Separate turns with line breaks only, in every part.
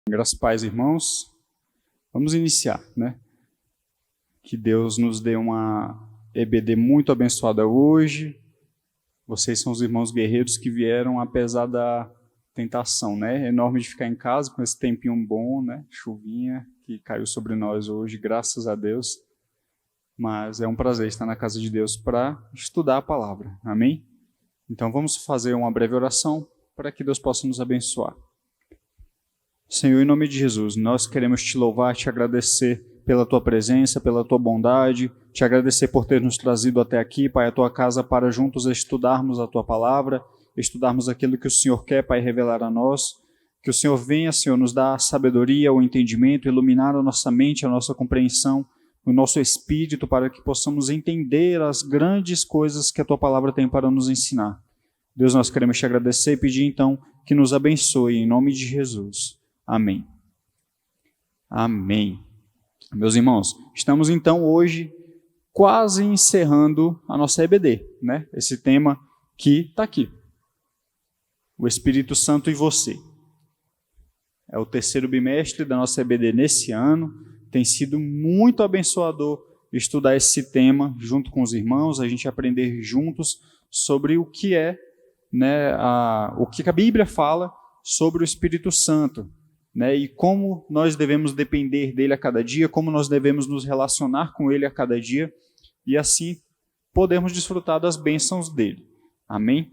Graças a Deus, irmãos. Vamos iniciar, né? Que Deus nos dê uma EBD muito abençoada hoje. Vocês são os irmãos guerreiros que vieram apesar da tentação, né? Enorme de ficar em casa com esse tempinho bom, né? Chuvinha que caiu sobre nós hoje, graças a Deus. Mas é um prazer estar na casa de Deus para estudar a palavra. Amém? Então vamos fazer uma breve oração para que Deus possa nos abençoar. Senhor, em nome de Jesus, nós queremos te louvar, te agradecer pela tua presença, pela tua bondade, te agradecer por ter nos trazido até aqui, Pai, a tua casa, para juntos estudarmos a tua palavra, estudarmos aquilo que o Senhor quer, Pai, revelar a nós. Que o Senhor venha, Senhor, nos dar a sabedoria, o entendimento, iluminar a nossa mente, a nossa compreensão, o nosso espírito, para que possamos entender as grandes coisas que a tua palavra tem para nos ensinar. Deus, nós queremos te agradecer e pedir, então, que nos abençoe, em nome de Jesus. Amém. Amém. Meus irmãos, estamos então hoje quase encerrando a nossa EBD, né? Esse tema que está aqui. O Espírito Santo e você. É o terceiro bimestre da nossa EBD nesse ano. Tem sido muito abençoador estudar esse tema junto com os irmãos, a gente aprender juntos sobre o que é, né, o que a Bíblia fala sobre o Espírito Santo. Né, e como nós devemos depender dele a cada dia, como nós devemos nos relacionar com ele a cada dia, e assim podemos desfrutar das bênçãos dele. Amém?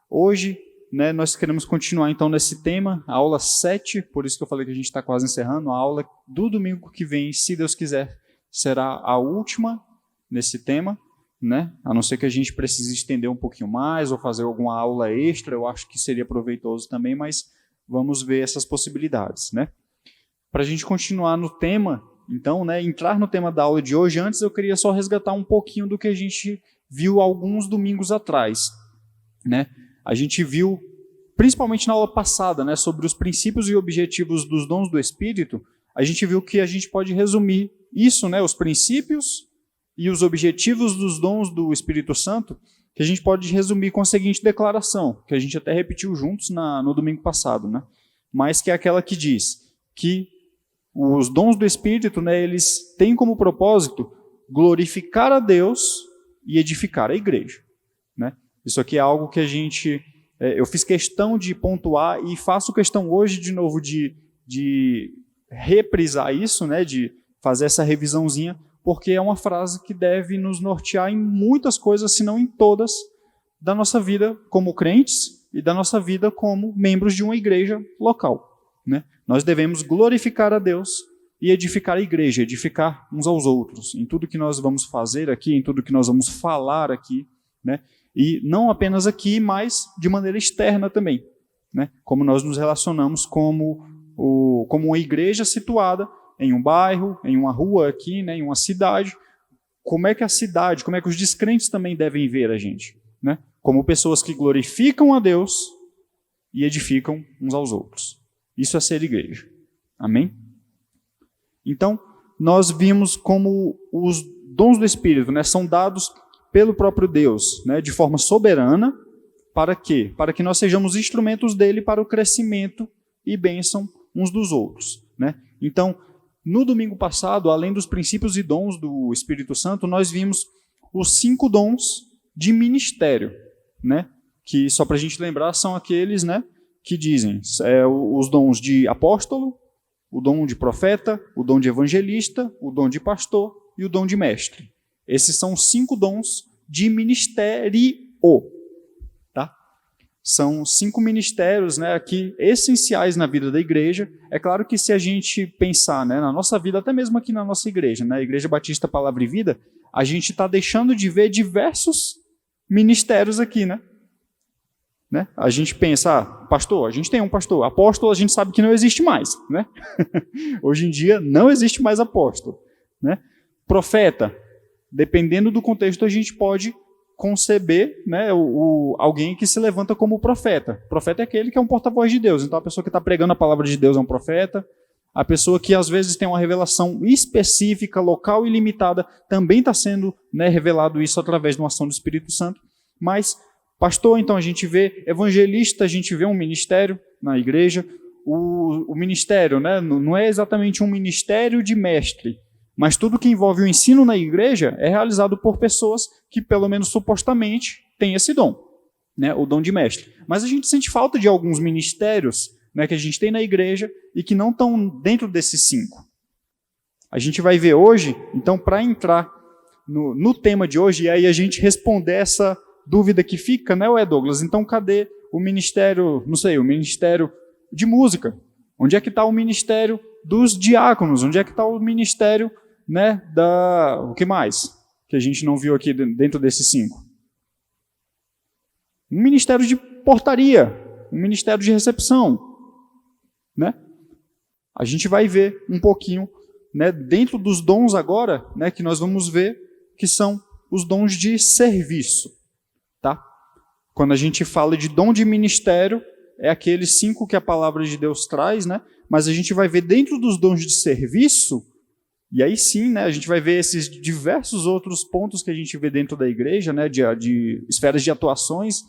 Hoje, né, nós queremos continuar então nesse tema, a aula 7, por isso que eu falei que a gente está quase encerrando, a aula do domingo que vem, se Deus quiser, será a última nesse tema, né? A não ser que a gente precise estender um pouquinho mais, ou fazer alguma aula extra, eu acho que seria proveitoso também, mas vamos ver essas possibilidades, né? Para a gente continuar no tema, então, né, entrar no tema da aula de hoje, antes eu queria só resgatar um pouquinho do que a gente viu alguns domingos atrás, né? A gente viu, principalmente na aula passada, né, sobre os princípios e objetivos dos dons do Espírito, a gente viu que a gente pode resumir isso, né, os princípios e os objetivos dos dons do Espírito Santo, que a gente pode resumir com a seguinte declaração, que a gente até repetiu juntos no domingo passado, né? Mas que é aquela que diz que os dons do Espírito, né, eles têm como propósito glorificar a Deus e edificar a igreja. Né? Isso aqui é algo que eu fiz questão de pontuar e faço questão hoje de novo de reprisar isso, né, de fazer essa revisãozinha, porque é uma frase que deve nos nortear em muitas coisas, se não em todas, da nossa vida como crentes e da nossa vida como membros de uma igreja local. Né? Nós devemos glorificar a Deus e edificar a igreja, edificar uns aos outros, em tudo que nós vamos fazer aqui, em tudo que nós vamos falar aqui, né? E não apenas aqui, mas de maneira externa também. Né? Como nós nos relacionamos como uma igreja situada em um bairro, em uma rua aqui, né, em uma cidade, como é que os descrentes também devem ver a gente? Né? Como pessoas que glorificam a Deus e edificam uns aos outros. Isso é ser igreja. Amém? Então, nós vimos como os dons do Espírito, né, são dados pelo próprio Deus, né, de forma soberana, para quê? Para que nós sejamos instrumentos dele para o crescimento e bênção uns dos outros. Né? Então, no domingo passado, além dos princípios e dons do Espírito Santo, nós vimos os 5 dons de ministério, né? Que, só para a gente lembrar, são aqueles, né, que dizem os dons de apóstolo, o dom de profeta, o dom de evangelista, o dom de pastor e o dom de mestre. Esses são 5 dons de ministério. Tá? São 5 ministérios, né, aqui essenciais na vida da igreja. É claro que se a gente pensar, né, na nossa vida, até mesmo aqui na nossa igreja, né, Igreja Batista Palavra e Vida, a gente está deixando de ver diversos ministérios aqui, né? A gente pensa, pastor, a gente tem um pastor. Apóstolo, a gente sabe que não existe mais. Né? Hoje em dia, não existe mais apóstolo. Né? Profeta, dependendo do contexto, a gente pode conceber, né, alguém que se levanta como profeta. O profeta é aquele que é um porta-voz de Deus. Então, a pessoa que está pregando a palavra de Deus é um profeta. A pessoa que, às vezes, tem uma revelação específica, local e limitada, também está sendo, né, revelado isso através de uma ação do Espírito Santo. Mas pastor, então, a gente vê evangelista, a gente vê um ministério na igreja. o ministério, né? Não é exatamente um ministério de mestre, mas tudo que envolve o ensino na igreja é realizado por pessoas que, pelo menos supostamente, têm esse dom, né? O dom de mestre. Mas a gente sente falta de alguns ministérios, né, que a gente tem na igreja e que não estão dentro desses 5. A gente vai ver hoje, então, para entrar no tema de hoje, e aí a gente responder essa dúvida que fica, né, Douglas? Então, cadê o ministério, não sei, o ministério de música? Onde é que está o ministério dos diáconos? Onde é que está o ministério, né, o que mais? Que a gente não viu aqui dentro desses 5. Um ministério de portaria, um ministério de recepção, né? A gente vai ver um pouquinho, né, dentro dos dons agora, né, que nós vamos ver que são os dons de serviço, tá? Quando a gente fala de dom de ministério, é aqueles 5 que a palavra de Deus traz, né? Mas a gente vai ver dentro dos dons de serviço, e aí sim, né, a gente vai ver esses diversos outros pontos que a gente vê dentro da igreja, né, de esferas de atuações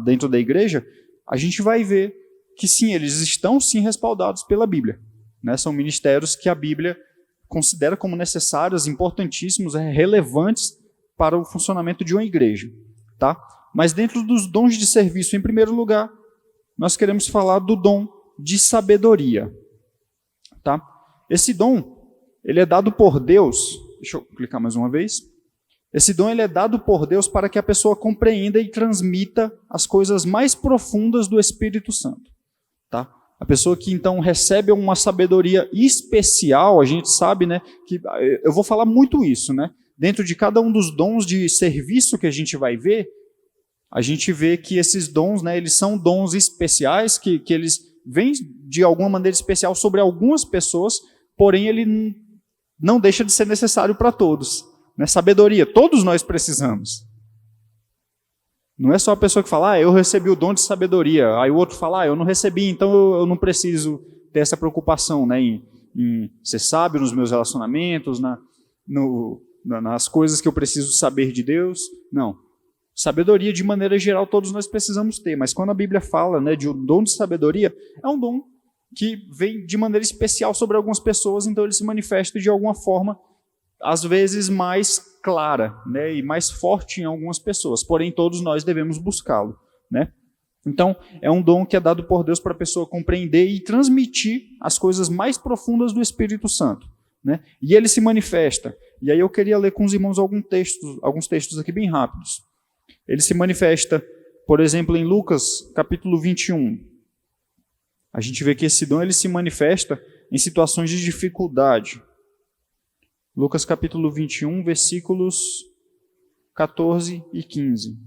dentro da igreja, a gente vai ver que sim, eles estão sim respaldados pela Bíblia, né? São ministérios que a Bíblia considera como necessários, importantíssimos, relevantes para o funcionamento de uma igreja, tá? Mas dentro dos dons de serviço, em primeiro lugar, nós queremos falar do dom de sabedoria, tá? Esse dom, ele é dado por Deus, deixa eu clicar mais uma vez. Esse dom, ele é dado por Deus para que a pessoa compreenda e transmita as coisas mais profundas do Espírito Santo, tá? A pessoa que então recebe uma sabedoria especial, a gente sabe, né, que eu vou falar muito isso, né? Dentro de cada um dos dons de serviço que a gente vai ver, a gente vê que esses dons, né, eles são dons especiais, que eles vêm de alguma maneira especial sobre algumas pessoas, porém ele não deixa de ser necessário para todos, né? Sabedoria, todos nós precisamos. Não é só a pessoa que fala, eu recebi o dom de sabedoria, aí o outro fala, eu não recebi, então eu não preciso ter essa preocupação, né, em ser sábio nos meus relacionamentos, nas coisas que eu preciso saber de Deus. Não. Sabedoria, de maneira geral, todos nós precisamos ter, mas quando a Bíblia fala, né, de um dom de sabedoria, é um dom que vem de maneira especial sobre algumas pessoas, então ele se manifesta de alguma forma, às vezes mais clara, né, e mais forte em algumas pessoas, porém todos nós devemos buscá-lo, né? Então, é um dom que é dado por Deus para a pessoa compreender e transmitir as coisas mais profundas do Espírito Santo, né? E ele se manifesta, e aí eu queria ler com os irmãos alguns textos aqui bem rápidos. Ele se manifesta, por exemplo, em Lucas, capítulo 21. A gente vê que esse dom ele se manifesta em situações de dificuldade. Lucas capítulo 21, versículos 14 e 15.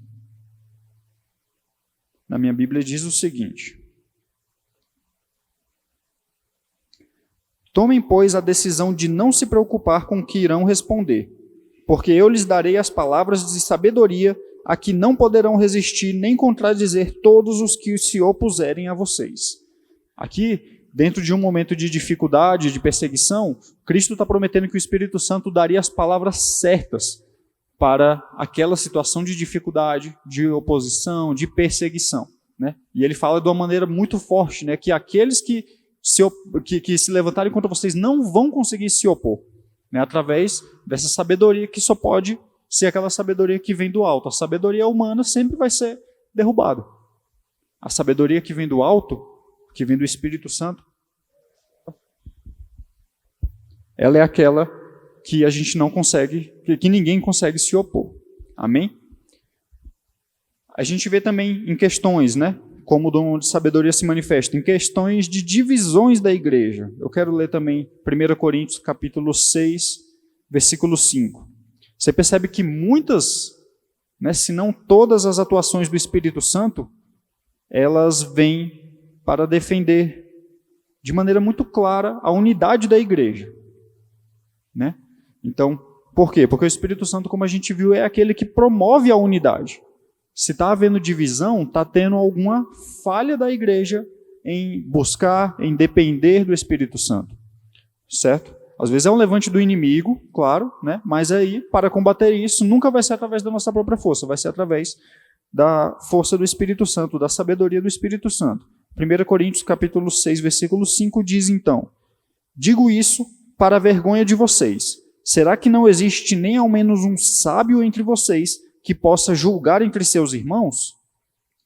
Na minha Bíblia diz o seguinte: Tomem, pois, a decisão de não se preocupar com o que irão responder, porque eu lhes darei as palavras de sabedoria a que não poderão resistir nem contradizer todos os que se opuserem a vocês. Aqui, dentro de um momento de dificuldade, de perseguição, Cristo está prometendo que o Espírito Santo daria as palavras certas para aquela situação de dificuldade, de oposição, de perseguição, né? E ele fala de uma maneira muito forte, né, que aqueles que se levantarem contra vocês não vão conseguir se opor, né, através dessa sabedoria que só pode ser aquela sabedoria que vem do alto. A sabedoria humana sempre vai ser derrubada. A sabedoria que vem do alto, que vem do Espírito Santo, ela é aquela que a gente não consegue, que ninguém consegue se opor. Amém? A gente vê também em questões, né, como o dom de sabedoria se manifesta, em questões de divisões da igreja. Eu quero ler também 1 Coríntios capítulo 6, versículo 5. Você percebe que muitas, né, se não todas as atuações do Espírito Santo, elas vêm para defender de maneira muito clara a unidade da igreja, né? Então, por quê? Porque o Espírito Santo, como a gente viu, é aquele que promove a unidade. Se está havendo divisão, está tendo alguma falha da igreja em buscar, em depender do Espírito Santo, certo? Às vezes é um levante do inimigo, claro, né? Mas aí, para combater isso, nunca vai ser através da nossa própria força, vai ser através da força do Espírito Santo, da sabedoria do Espírito Santo. 1 Coríntios capítulo 6, versículo 5 diz então: digo isso para a vergonha de vocês. Será que não existe nem ao menos um sábio entre vocês que possa julgar entre seus irmãos?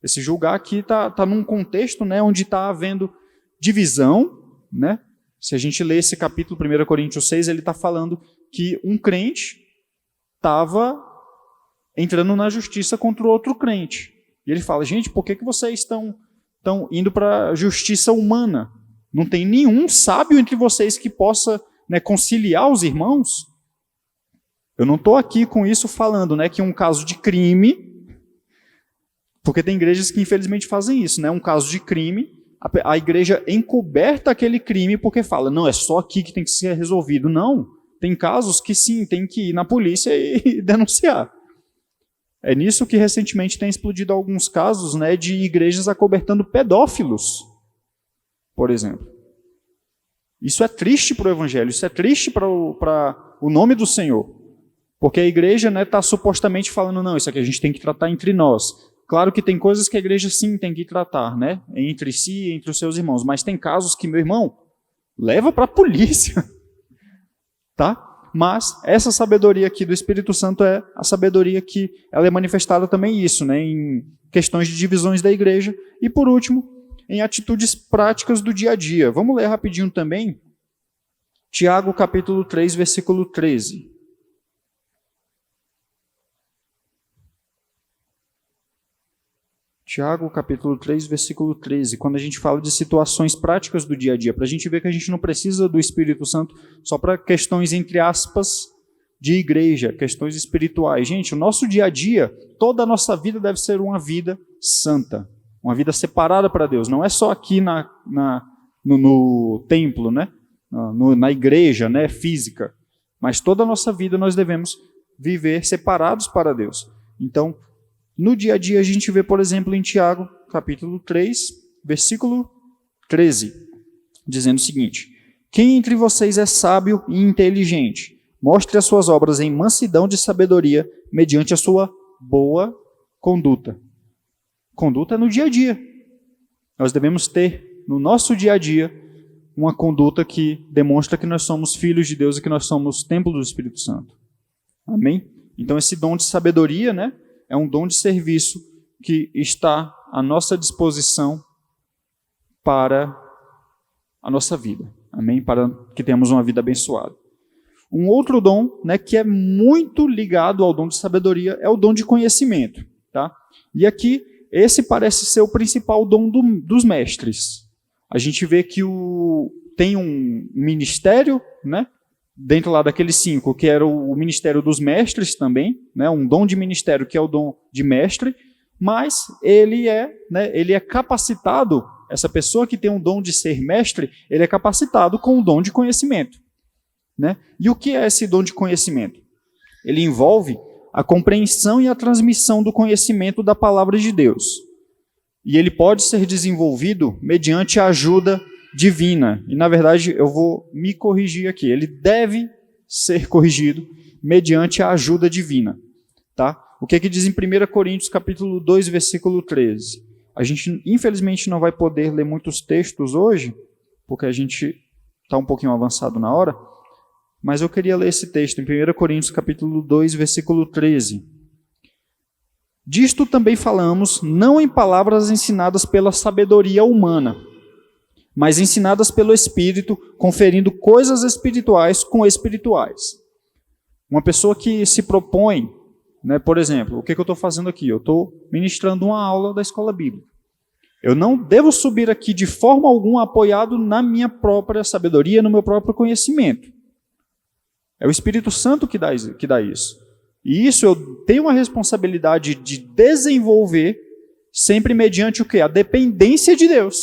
Esse julgar aqui está num contexto, né, onde está havendo divisão, né? Se a gente lê esse capítulo, 1 Coríntios 6, ele está falando que um crente estava entrando na justiça contra o outro crente. E ele fala, gente, por que vocês estão indo para a justiça humana? Não tem nenhum sábio entre vocês que possa, né, conciliar os irmãos? Eu não estou aqui com isso falando, né, que um caso de crime, porque tem igrejas que infelizmente fazem isso, né, um caso de crime, a igreja encoberta aquele crime porque fala, não, é só aqui que tem que ser resolvido. Não, tem casos que sim, tem que ir na polícia e denunciar. É nisso que recentemente tem explodido alguns casos, né, de igrejas acobertando pedófilos, por exemplo. Isso é triste para o evangelho, isso é triste para o nome do Senhor. Porque a igreja está supostamente falando, não, isso aqui a gente tem que tratar entre nós. Claro que tem coisas que a igreja sim tem que tratar, né, entre si e entre os seus irmãos, mas tem casos que, meu irmão, leva para a polícia, tá? Mas essa sabedoria aqui do Espírito Santo é a sabedoria que ela é manifestada também isso, né, em questões de divisões da igreja. E por último, em atitudes práticas do dia a dia. Vamos ler rapidinho também Tiago capítulo 3, versículo 13. Tiago capítulo 3, versículo 13, quando a gente fala de situações práticas do dia a dia, para a gente ver que a gente não precisa do Espírito Santo só para questões, entre aspas, de igreja, questões espirituais. Gente, o nosso dia a dia, toda a nossa vida deve ser uma vida santa, uma vida separada para Deus. Não é só aqui no templo, né? Na igreja, né, física, mas toda a nossa vida nós devemos viver separados para Deus. Então, no dia a dia a gente vê, por exemplo, em Tiago, capítulo 3, versículo 13, dizendo o seguinte: quem entre vocês é sábio e inteligente? Mostre as suas obras em mansidão de sabedoria, mediante a sua boa conduta. Conduta no dia a dia. Nós devemos ter, no nosso dia a dia, uma conduta que demonstra que nós somos filhos de Deus e que nós somos templo do Espírito Santo. Amém? Então esse dom de sabedoria, né, é um dom de serviço que está à nossa disposição para a nossa vida. Amém? Para que tenhamos uma vida abençoada. Um outro dom, né, que é muito ligado ao dom de sabedoria é o dom de conhecimento. Tá? E aqui, esse parece ser o principal dom dos mestres. A gente vê que tem um ministério, né, dentro lá daqueles 5, que era o ministério dos mestres também, né, um dom de ministério que é o dom de mestre, mas ele é capacitado, essa pessoa que tem um dom de ser mestre, ele é capacitado com o dom de conhecimento. Né? E o que é esse dom de conhecimento? Ele envolve a compreensão e a transmissão do conhecimento da palavra de Deus. E ele pode ser desenvolvido mediante a ajuda divina. E, na verdade, eu vou me corrigir aqui. Ele deve ser corrigido mediante a ajuda divina. Tá? O que diz em 1 Coríntios, capítulo 2, versículo 13? A gente, infelizmente, não vai poder ler muitos textos hoje, porque a gente está um pouquinho avançado na hora, mas eu queria ler esse texto em 1 Coríntios, capítulo 2, versículo 13. Disto também falamos, não em palavras ensinadas pela sabedoria humana, mas ensinadas pelo Espírito, conferindo coisas espirituais com espirituais. Uma pessoa que se propõe, né, por exemplo, o que eu estou fazendo aqui? Eu estou ministrando uma aula da escola bíblica. Eu não devo subir aqui de forma alguma apoiado na minha própria sabedoria, no meu próprio conhecimento. É o Espírito Santo que dá isso. E isso eu tenho uma responsabilidade de desenvolver sempre mediante o quê? A dependência de Deus.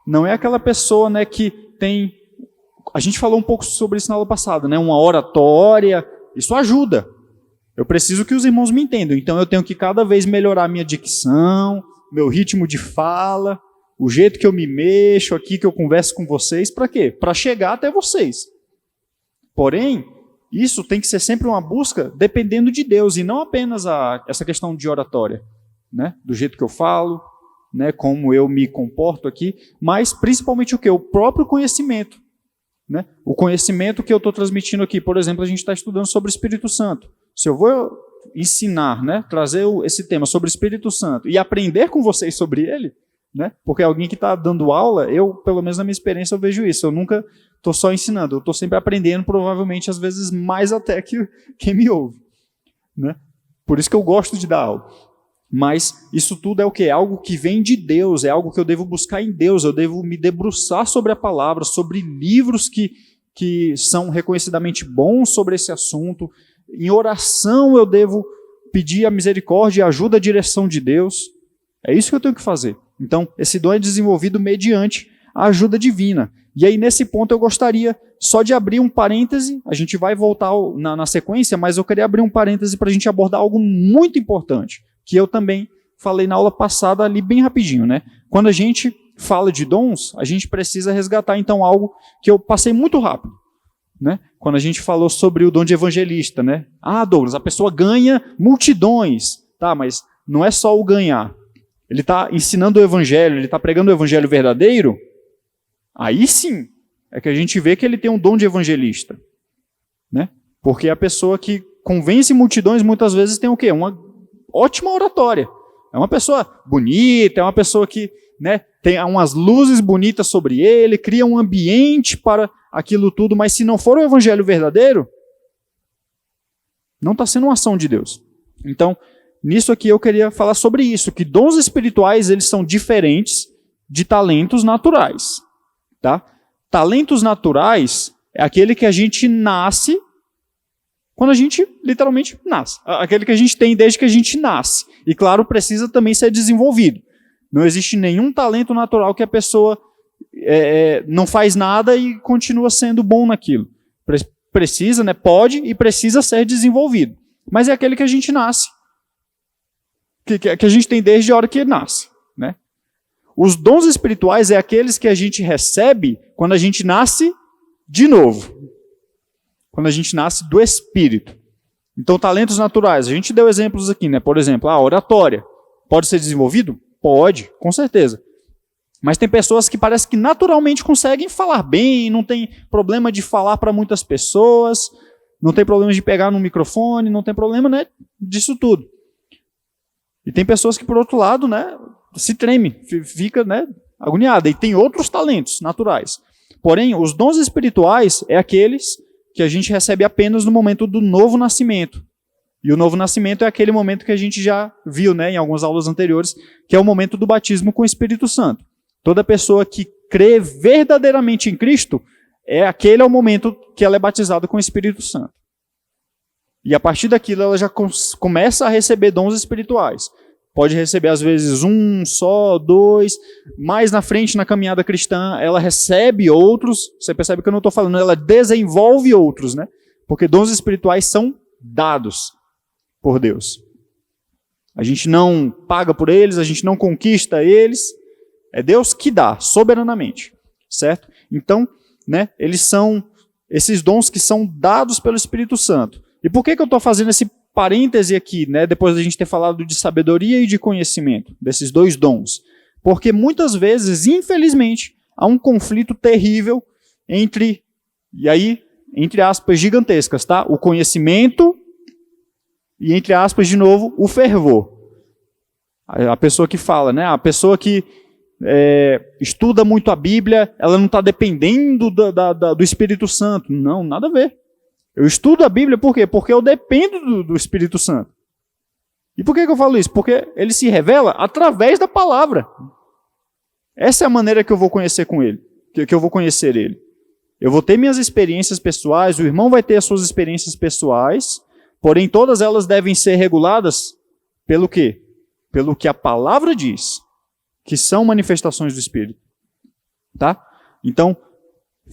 Não é aquela pessoa, né, que tem... A gente falou um pouco sobre isso na aula passada, né, uma oratória, isso ajuda. Eu preciso que os irmãos me entendam, então eu tenho que cada vez melhorar minha dicção, meu ritmo de fala, o jeito que eu me mexo aqui, que eu converso com vocês, para quê? Para chegar até vocês. Porém, isso tem que ser sempre uma busca dependendo de Deus, e não apenas essa questão de oratória, né, do jeito que eu falo, né, como eu me comporto aqui, mas principalmente o quê? O próprio conhecimento. Né? O conhecimento que eu estou transmitindo aqui. Por exemplo, a gente está estudando sobre o Espírito Santo. Se eu vou ensinar, né, trazer esse tema sobre o Espírito Santo e aprender com vocês sobre ele, né, porque alguém que está dando aula, eu, pelo menos na minha experiência, eu vejo isso. Eu nunca estou só ensinando, eu estou sempre aprendendo, provavelmente, às vezes, mais até que quem me ouve. Né? Por isso que eu gosto de dar aula. Mas isso tudo é o quê? É algo que vem de Deus, é algo que eu devo buscar em Deus, eu devo me debruçar sobre a palavra, sobre livros que são reconhecidamente bons sobre esse assunto. Em oração eu devo pedir a misericórdia, a ajuda, a direção de Deus. É isso que eu tenho que fazer. Então, esse dom é desenvolvido mediante a ajuda divina. E aí, nesse ponto, eu gostaria só de abrir um parêntese, a gente vai voltar na sequência, mas eu queria abrir um parêntese para a gente abordar algo muito importante, que eu também falei na aula passada ali bem rapidinho, né? Quando a gente fala de dons, a gente precisa resgatar então algo que eu passei muito rápido, né? Quando a gente falou sobre o dom de evangelista, né? Ah, Douglas, a pessoa ganha multidões, tá? Mas não é só o ganhar. Ele está ensinando o evangelho, ele está pregando o evangelho verdadeiro. Aí sim é que a gente vê que ele tem um dom de evangelista, né? Porque a pessoa que convence multidões muitas vezes tem o quê? Uma ótima oratória. É uma pessoa bonita, é uma pessoa que, né, tem umas luzes bonitas sobre ele, cria um ambiente para aquilo tudo, mas se não for o evangelho verdadeiro, não está sendo uma ação de Deus. Então, nisso aqui eu queria falar sobre isso, que dons espirituais eles são diferentes de talentos naturais. Tá? Talentos naturais é aquele que a gente nasce quando a gente literalmente nasce. Aquele que a gente tem desde que a gente nasce. E claro, precisa também ser desenvolvido. Não existe nenhum talento natural que a pessoa não faz nada e continua sendo bom naquilo. Precisa, né, pode e precisa ser desenvolvido. Mas é aquele que a gente nasce. Que a gente tem desde a hora que nasce. Né? Os dons espirituais é aqueles que a gente recebe quando a gente nasce de novo. Quando a gente nasce do Espírito. Então, talentos naturais. A gente deu exemplos aqui, né? Por exemplo, a oratória. Pode ser desenvolvido? Pode, com certeza. Mas tem pessoas que parece que naturalmente conseguem falar bem, não tem problema de falar para muitas pessoas, não tem problema de pegar no microfone, não tem problema, né, disso tudo. E tem pessoas que, por outro lado, né, se treme, fica, né, agoniada. E tem outros talentos naturais. Porém, os dons espirituais é aqueles que a gente recebe apenas no momento do novo nascimento. E o novo nascimento é aquele momento que a gente já viu, né, em algumas aulas anteriores, que é o momento do batismo com o Espírito Santo. Toda pessoa que crê verdadeiramente em Cristo, aquele é o momento que ela é batizada com o Espírito Santo. E a partir daquilo ela já começa a receber dons espirituais. Pode receber às vezes 1 só, 2, mais na frente na caminhada cristã ela recebe outros, você percebe que eu não estou falando, ela desenvolve outros, né? Porque dons espirituais são dados por Deus. A gente não paga por eles, a gente não conquista eles, é Deus que dá, soberanamente, certo? Então, né, eles são esses dons que são dados pelo Espírito Santo. E por que eu estou fazendo esse parêntese aqui, né, depois da gente ter falado de sabedoria e de conhecimento, desses dois dons? Porque muitas vezes, infelizmente, há um conflito terrível entre, e aí, entre aspas gigantescas, tá? O conhecimento e, entre aspas, de novo, o fervor. A pessoa que fala, né? A pessoa que estuda muito a Bíblia, ela não está dependendo do Espírito Santo. Não, nada a ver. Eu estudo a Bíblia por quê? Porque eu dependo do Espírito Santo. E por que eu falo isso? Porque ele se revela através da palavra. Essa é a maneira que eu vou conhecer com ele, que eu vou conhecer ele. Eu vou ter minhas experiências pessoais, o irmão vai ter as suas experiências pessoais, porém todas elas devem ser reguladas pelo quê? Pelo que a palavra diz, que são manifestações do Espírito. Tá? Então,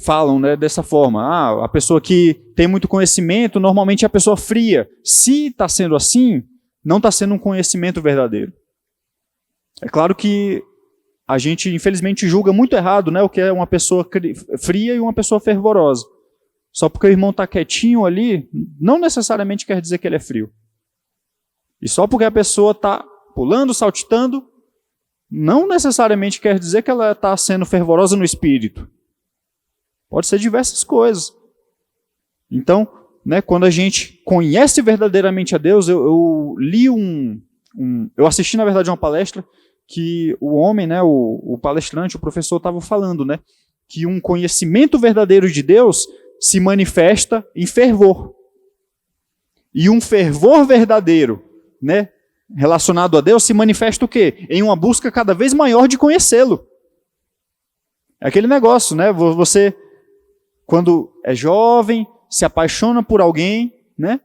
falam, né, dessa forma, a pessoa que tem muito conhecimento, normalmente é a pessoa fria. Se está sendo assim, não está sendo um conhecimento verdadeiro. É claro que a gente, infelizmente, julga muito errado, né, o que é uma pessoa fria e uma pessoa fervorosa. Só porque o irmão está quietinho ali, não necessariamente quer dizer que ele é frio. E só porque a pessoa está pulando, saltitando, não necessariamente quer dizer que ela está sendo fervorosa no espírito. Pode ser diversas coisas. Então, né, quando a gente conhece verdadeiramente a Deus, eu li eu assisti, na verdade, uma palestra que o homem, né, o palestrante, o professor estava falando, né, que um conhecimento verdadeiro de Deus se manifesta em fervor. E um fervor verdadeiro, né, relacionado a Deus, se manifesta o quê? Em uma busca cada vez maior de conhecê-lo. É aquele negócio, né? Você, quando é jovem, se apaixona por alguém, né?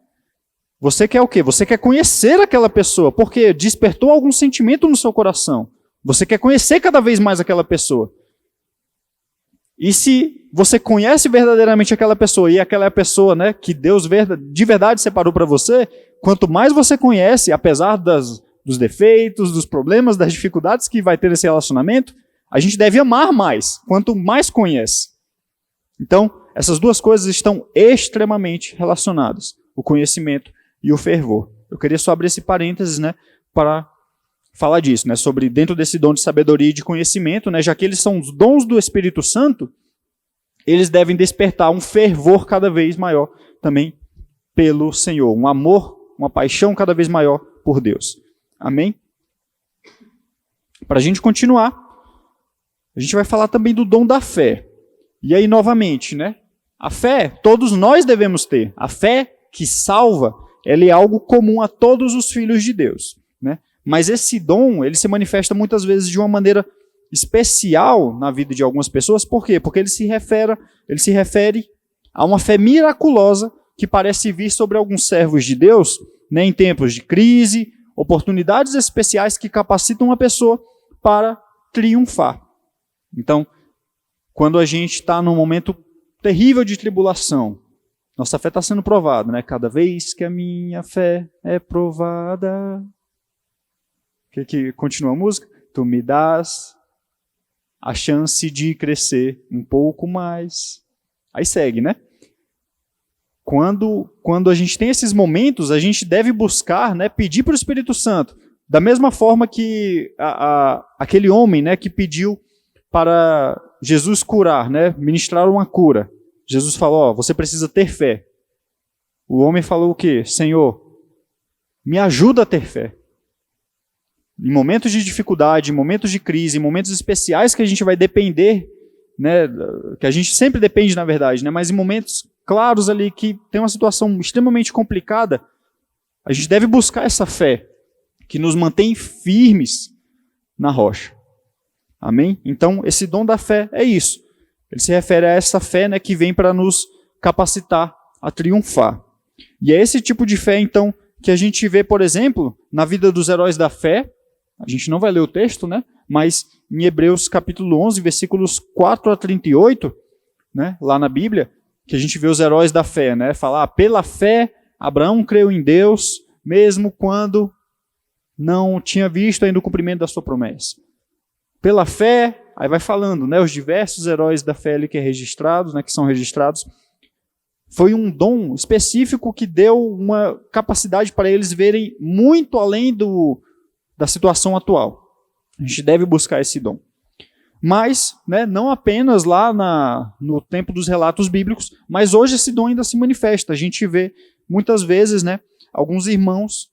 Você quer o quê? Você quer conhecer aquela pessoa, porque despertou algum sentimento no seu coração. Você quer conhecer cada vez mais aquela pessoa. E se você conhece verdadeiramente aquela pessoa, e aquela é a pessoa, né, que Deus de verdade separou para você, quanto mais você conhece, apesar dos defeitos, dos problemas, das dificuldades que vai ter nesse relacionamento, a gente deve amar mais, quanto mais conhece. Então, essas duas coisas estão extremamente relacionadas, o conhecimento e o fervor. Eu queria só abrir esse parênteses, né, para falar disso, né, sobre dentro desse dom de sabedoria e de conhecimento, né, já que eles são os dons do Espírito Santo, eles devem despertar um fervor cada vez maior também pelo Senhor, um amor, uma paixão cada vez maior por Deus. Amém? Para a gente continuar, a gente vai falar também do dom da fé. E aí, novamente, né? A fé, todos nós devemos ter. A fé que salva, ela é algo comum a todos os filhos de Deus, né? Mas esse dom, ele se manifesta muitas vezes de uma maneira especial na vida de algumas pessoas. Por quê? Porque ele se refere a uma fé miraculosa que parece vir sobre alguns servos de Deus, né, em tempos de crise, oportunidades especiais que capacitam uma pessoa para triunfar. Então, quando a gente está num momento terrível de tribulação, nossa fé está sendo provada, né? Cada vez que a minha fé é provada, que continua a música? Tu me dás a chance de crescer um pouco mais. Aí segue, né? Quando a gente tem esses momentos, a gente deve buscar, né, pedir para o Espírito Santo, da mesma forma que aquele homem, né, que pediu para Jesus curar, né, ministrar uma cura. Jesus falou, você precisa ter fé. O homem falou o quê? Senhor, me ajuda a ter fé. Em momentos de dificuldade, em momentos de crise, em momentos especiais que a gente vai depender, né, que a gente sempre depende, na verdade, né, mas em momentos claros ali que tem uma situação extremamente complicada, a gente deve buscar essa fé que nos mantém firmes na rocha. Amém? Então, esse dom da fé é isso. Ele se refere a essa fé, né, que vem para nos capacitar a triunfar. E é esse tipo de fé, então, que a gente vê, por exemplo, na vida dos heróis da fé. A gente não vai ler o texto, né? Mas em Hebreus capítulo 11, versículos 4 a 38, né, lá na Bíblia, que a gente vê os heróis da fé, né? Falar, pela fé, Abraão creu em Deus, mesmo quando não tinha visto ainda o cumprimento da sua promessa. Pela fé, aí vai falando, né, os diversos heróis da fé ali que são registrados. Foi um dom específico que deu uma capacidade para eles verem muito além da situação atual. A gente deve buscar esse dom. Mas, né, não apenas lá no tempo dos relatos bíblicos, mas hoje esse dom ainda se manifesta. A gente vê muitas vezes, né, alguns irmãos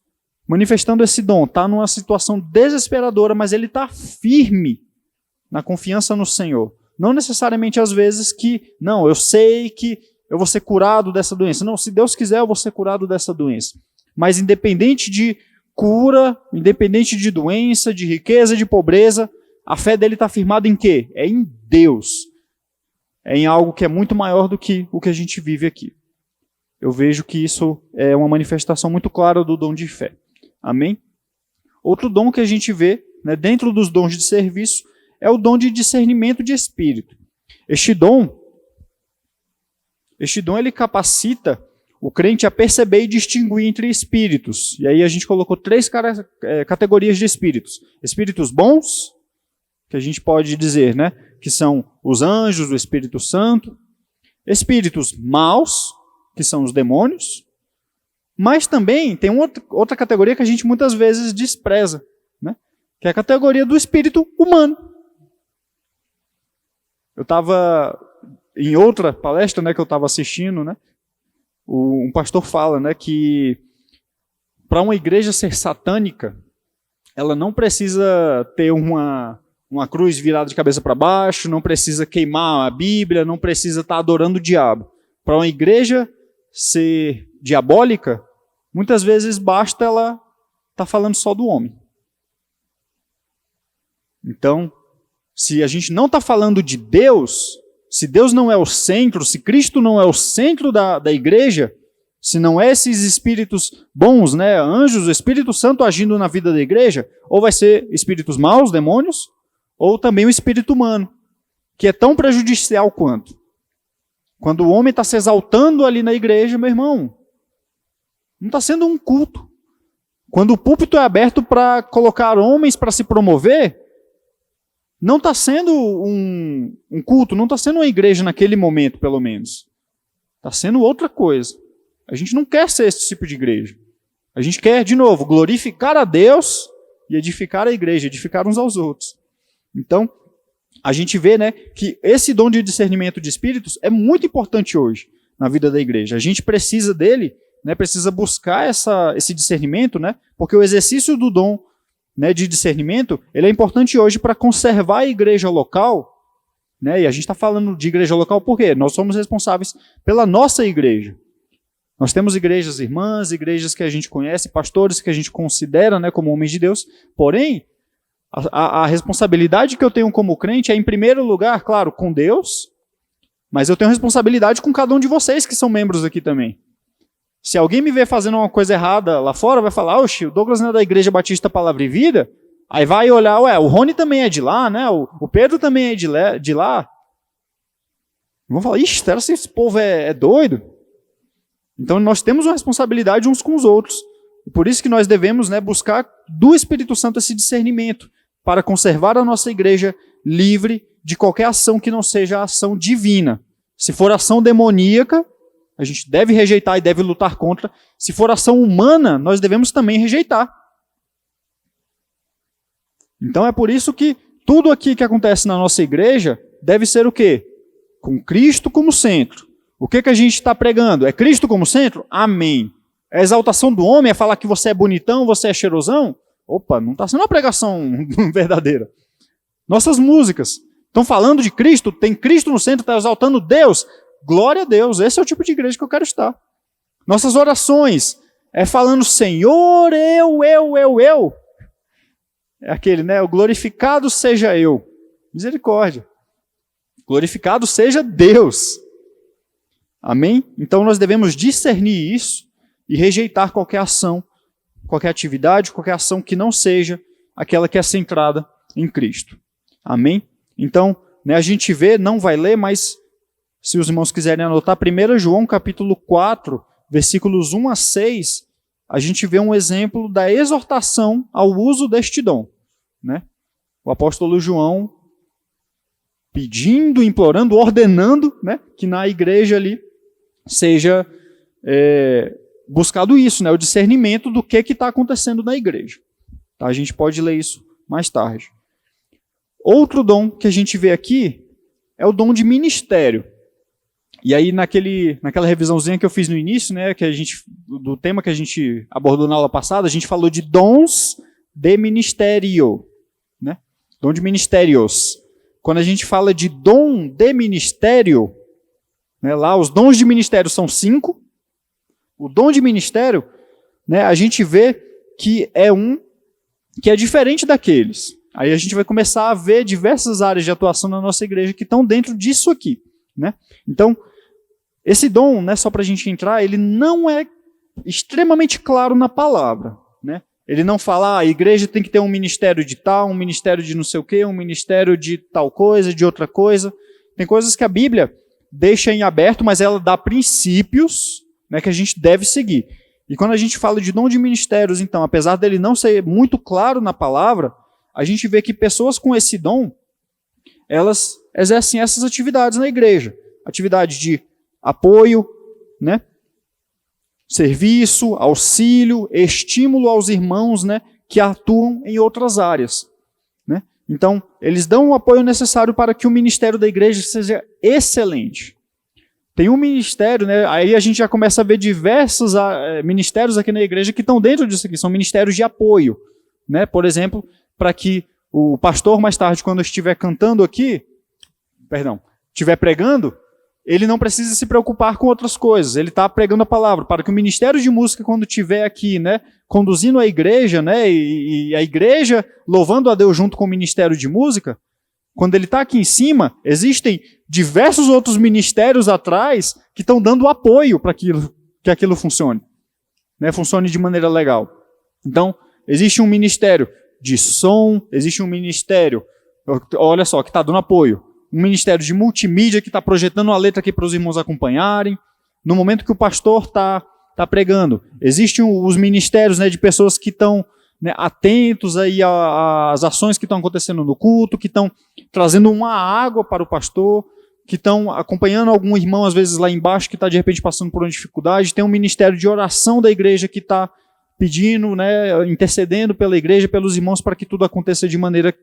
manifestando esse dom. Está numa situação desesperadora, mas ele está firme na confiança no Senhor. Não necessariamente às vezes não, eu sei que eu vou ser curado dessa doença. Não, se Deus quiser eu vou ser curado dessa doença. Mas independente de cura, independente de doença, de riqueza, de pobreza, a fé dele está firmada em quê? É em Deus. É em algo que é muito maior do que o que a gente vive aqui. Eu vejo que isso é uma manifestação muito clara do dom de fé. Amém? Outro dom que a gente vê, né, dentro dos dons de serviço é o dom de discernimento de espírito. Este dom ele capacita o crente a perceber e distinguir entre espíritos. E aí a gente colocou 3 categorias de espíritos. Espíritos bons, que a gente pode dizer, né, que são os anjos, o Espírito Santo. Espíritos maus, que são os demônios. Mas também tem outra categoria que a gente muitas vezes despreza, né, que é a categoria do espírito humano. Eu estava em outra palestra, né, que eu estava assistindo, né, um pastor fala, né, que para uma igreja ser satânica, ela não precisa ter uma cruz virada de cabeça para baixo, não precisa queimar a Bíblia, não precisa estar adorando o diabo. Para uma igreja ser diabólica, muitas vezes basta ela estar falando só do homem. Então, se a gente não está falando de Deus, se Deus não é o centro, se Cristo não é o centro da igreja, se não é esses espíritos bons, né, anjos, o Espírito Santo agindo na vida da igreja, ou vai ser espíritos maus, demônios, ou também o espírito humano, que é tão prejudicial quanto. Quando o homem está se exaltando ali na igreja, meu irmão, não está sendo um culto. Quando o púlpito é aberto para colocar homens para se promover, não está sendo um culto, não está sendo uma igreja naquele momento, pelo menos. Está sendo outra coisa. A gente não quer ser esse tipo de igreja. A gente quer, de novo, glorificar a Deus e edificar a igreja, edificar uns aos outros. Então, a gente vê, né, que esse dom de discernimento de espíritos é muito importante hoje na vida da igreja. A gente precisa dele, né, precisa buscar esse discernimento, né, porque o exercício do dom, né, de discernimento, ele é importante hoje para conservar a igreja local, né, e a gente está falando de igreja local por quê? Nós somos responsáveis pela nossa igreja. Nós temos igrejas irmãs, igrejas que a gente conhece, pastores que a gente considera, né, como homens de Deus, porém, a responsabilidade que eu tenho como crente é, em primeiro lugar, claro, com Deus, mas eu tenho responsabilidade com cada um de vocês que são membros aqui também. Se alguém me ver fazendo uma coisa errada lá fora, vai falar, oxe, o Douglas não é da Igreja Batista Palavra e Vida? Aí vai olhar, ué, o Rony também é de lá, né? O Pedro também é de lá. Vão falar, ixi, será que esse povo é doido? Então nós temos uma responsabilidade uns com os outros. E por isso que nós devemos, né, buscar do Espírito Santo esse discernimento, para conservar a nossa igreja livre de qualquer ação que não seja a ação divina. Se for ação demoníaca, a gente deve rejeitar e deve lutar contra. Se for ação humana, nós devemos também rejeitar. Então é por isso que tudo aqui que acontece na nossa igreja deve ser o quê? Com Cristo como centro. O que a gente está pregando? É Cristo como centro? Amém. É a exaltação do homem? É falar que você é bonitão, você é cheirosão? Opa, não está sendo uma pregação verdadeira. Nossas músicas estão falando de Cristo, tem Cristo no centro, está exaltando Deus. Glória a Deus, esse é o tipo de igreja que eu quero estar. Nossas orações é falando Senhor, eu. É aquele, né? O glorificado seja eu. Misericórdia. Glorificado seja Deus. Amém? Então nós devemos discernir isso e rejeitar qualquer ação, qualquer atividade, qualquer ação que não seja aquela que é centrada em Cristo. Amém? Então, né, a gente vê, não vai ler, mas se os irmãos quiserem anotar, 1 João capítulo 4, versículos 1 a 6, a gente vê um exemplo da exortação ao uso deste dom. Né? O apóstolo João pedindo, implorando, ordenando, né, que na igreja ali seja buscado isso, né, o discernimento do que está acontecendo na igreja. Tá? A gente pode ler isso mais tarde. Outro dom que a gente vê aqui é o dom de ministério. E aí naquela revisãozinha que eu fiz no início, né, do tema que a gente abordou na aula passada, a gente falou de dons de ministério. Né? Dom de ministérios. Quando a gente fala de dom de ministério, né, lá os dons de ministério são 5. O dom de ministério, né, a gente vê que é um que é diferente daqueles. Aí a gente vai começar a ver diversas áreas de atuação na nossa igreja que estão dentro disso aqui. Né? Então, esse dom, né, só para a gente entrar, ele não é extremamente claro na palavra. Né? Ele não fala, a igreja tem que ter um ministério de tal, um ministério de não sei o quê, um ministério de tal coisa, de outra coisa. Tem coisas que a Bíblia deixa em aberto, mas ela dá princípios, né, que a gente deve seguir. E quando a gente fala de dom de ministérios, então, apesar dele não ser muito claro na palavra, a gente vê que pessoas com esse dom, elas exercem essas atividades na igreja. Atividade de apoio, né, serviço, auxílio, estímulo aos irmãos, né, que atuam em outras áreas. Então, eles dão o apoio necessário para que o ministério da igreja seja excelente. Tem um ministério, né? Aí a gente já começa a ver diversos ministérios aqui na igreja que estão dentro disso aqui, são ministérios de apoio, né? Por exemplo, para que o pastor mais tarde, quando estiver cantando aqui, estiver pregando, ele não precisa se preocupar com outras coisas, ele está pregando a palavra, para que o ministério de música, quando estiver aqui, né, conduzindo a igreja, né, e a igreja louvando a Deus junto com o ministério de música, quando ele está aqui em cima, existem diversos outros ministérios atrás que estão dando apoio para que aquilo funcione, né, funcione de maneira legal. Então, existe um ministério de som, existe um ministério, olha só, que está dando apoio. Um ministério de multimídia que está projetando a letra aqui para os irmãos acompanharem. No momento que o pastor está pregando, existem os ministérios, né, de pessoas que estão, né, atentos aí às ações que estão acontecendo no culto, que estão trazendo uma água para o pastor, que estão acompanhando algum irmão, às vezes lá embaixo, que está de repente passando por uma dificuldade. Tem um ministério de oração da igreja que está pedindo, né, intercedendo pela igreja, pelos irmãos, para que tudo aconteça de maneira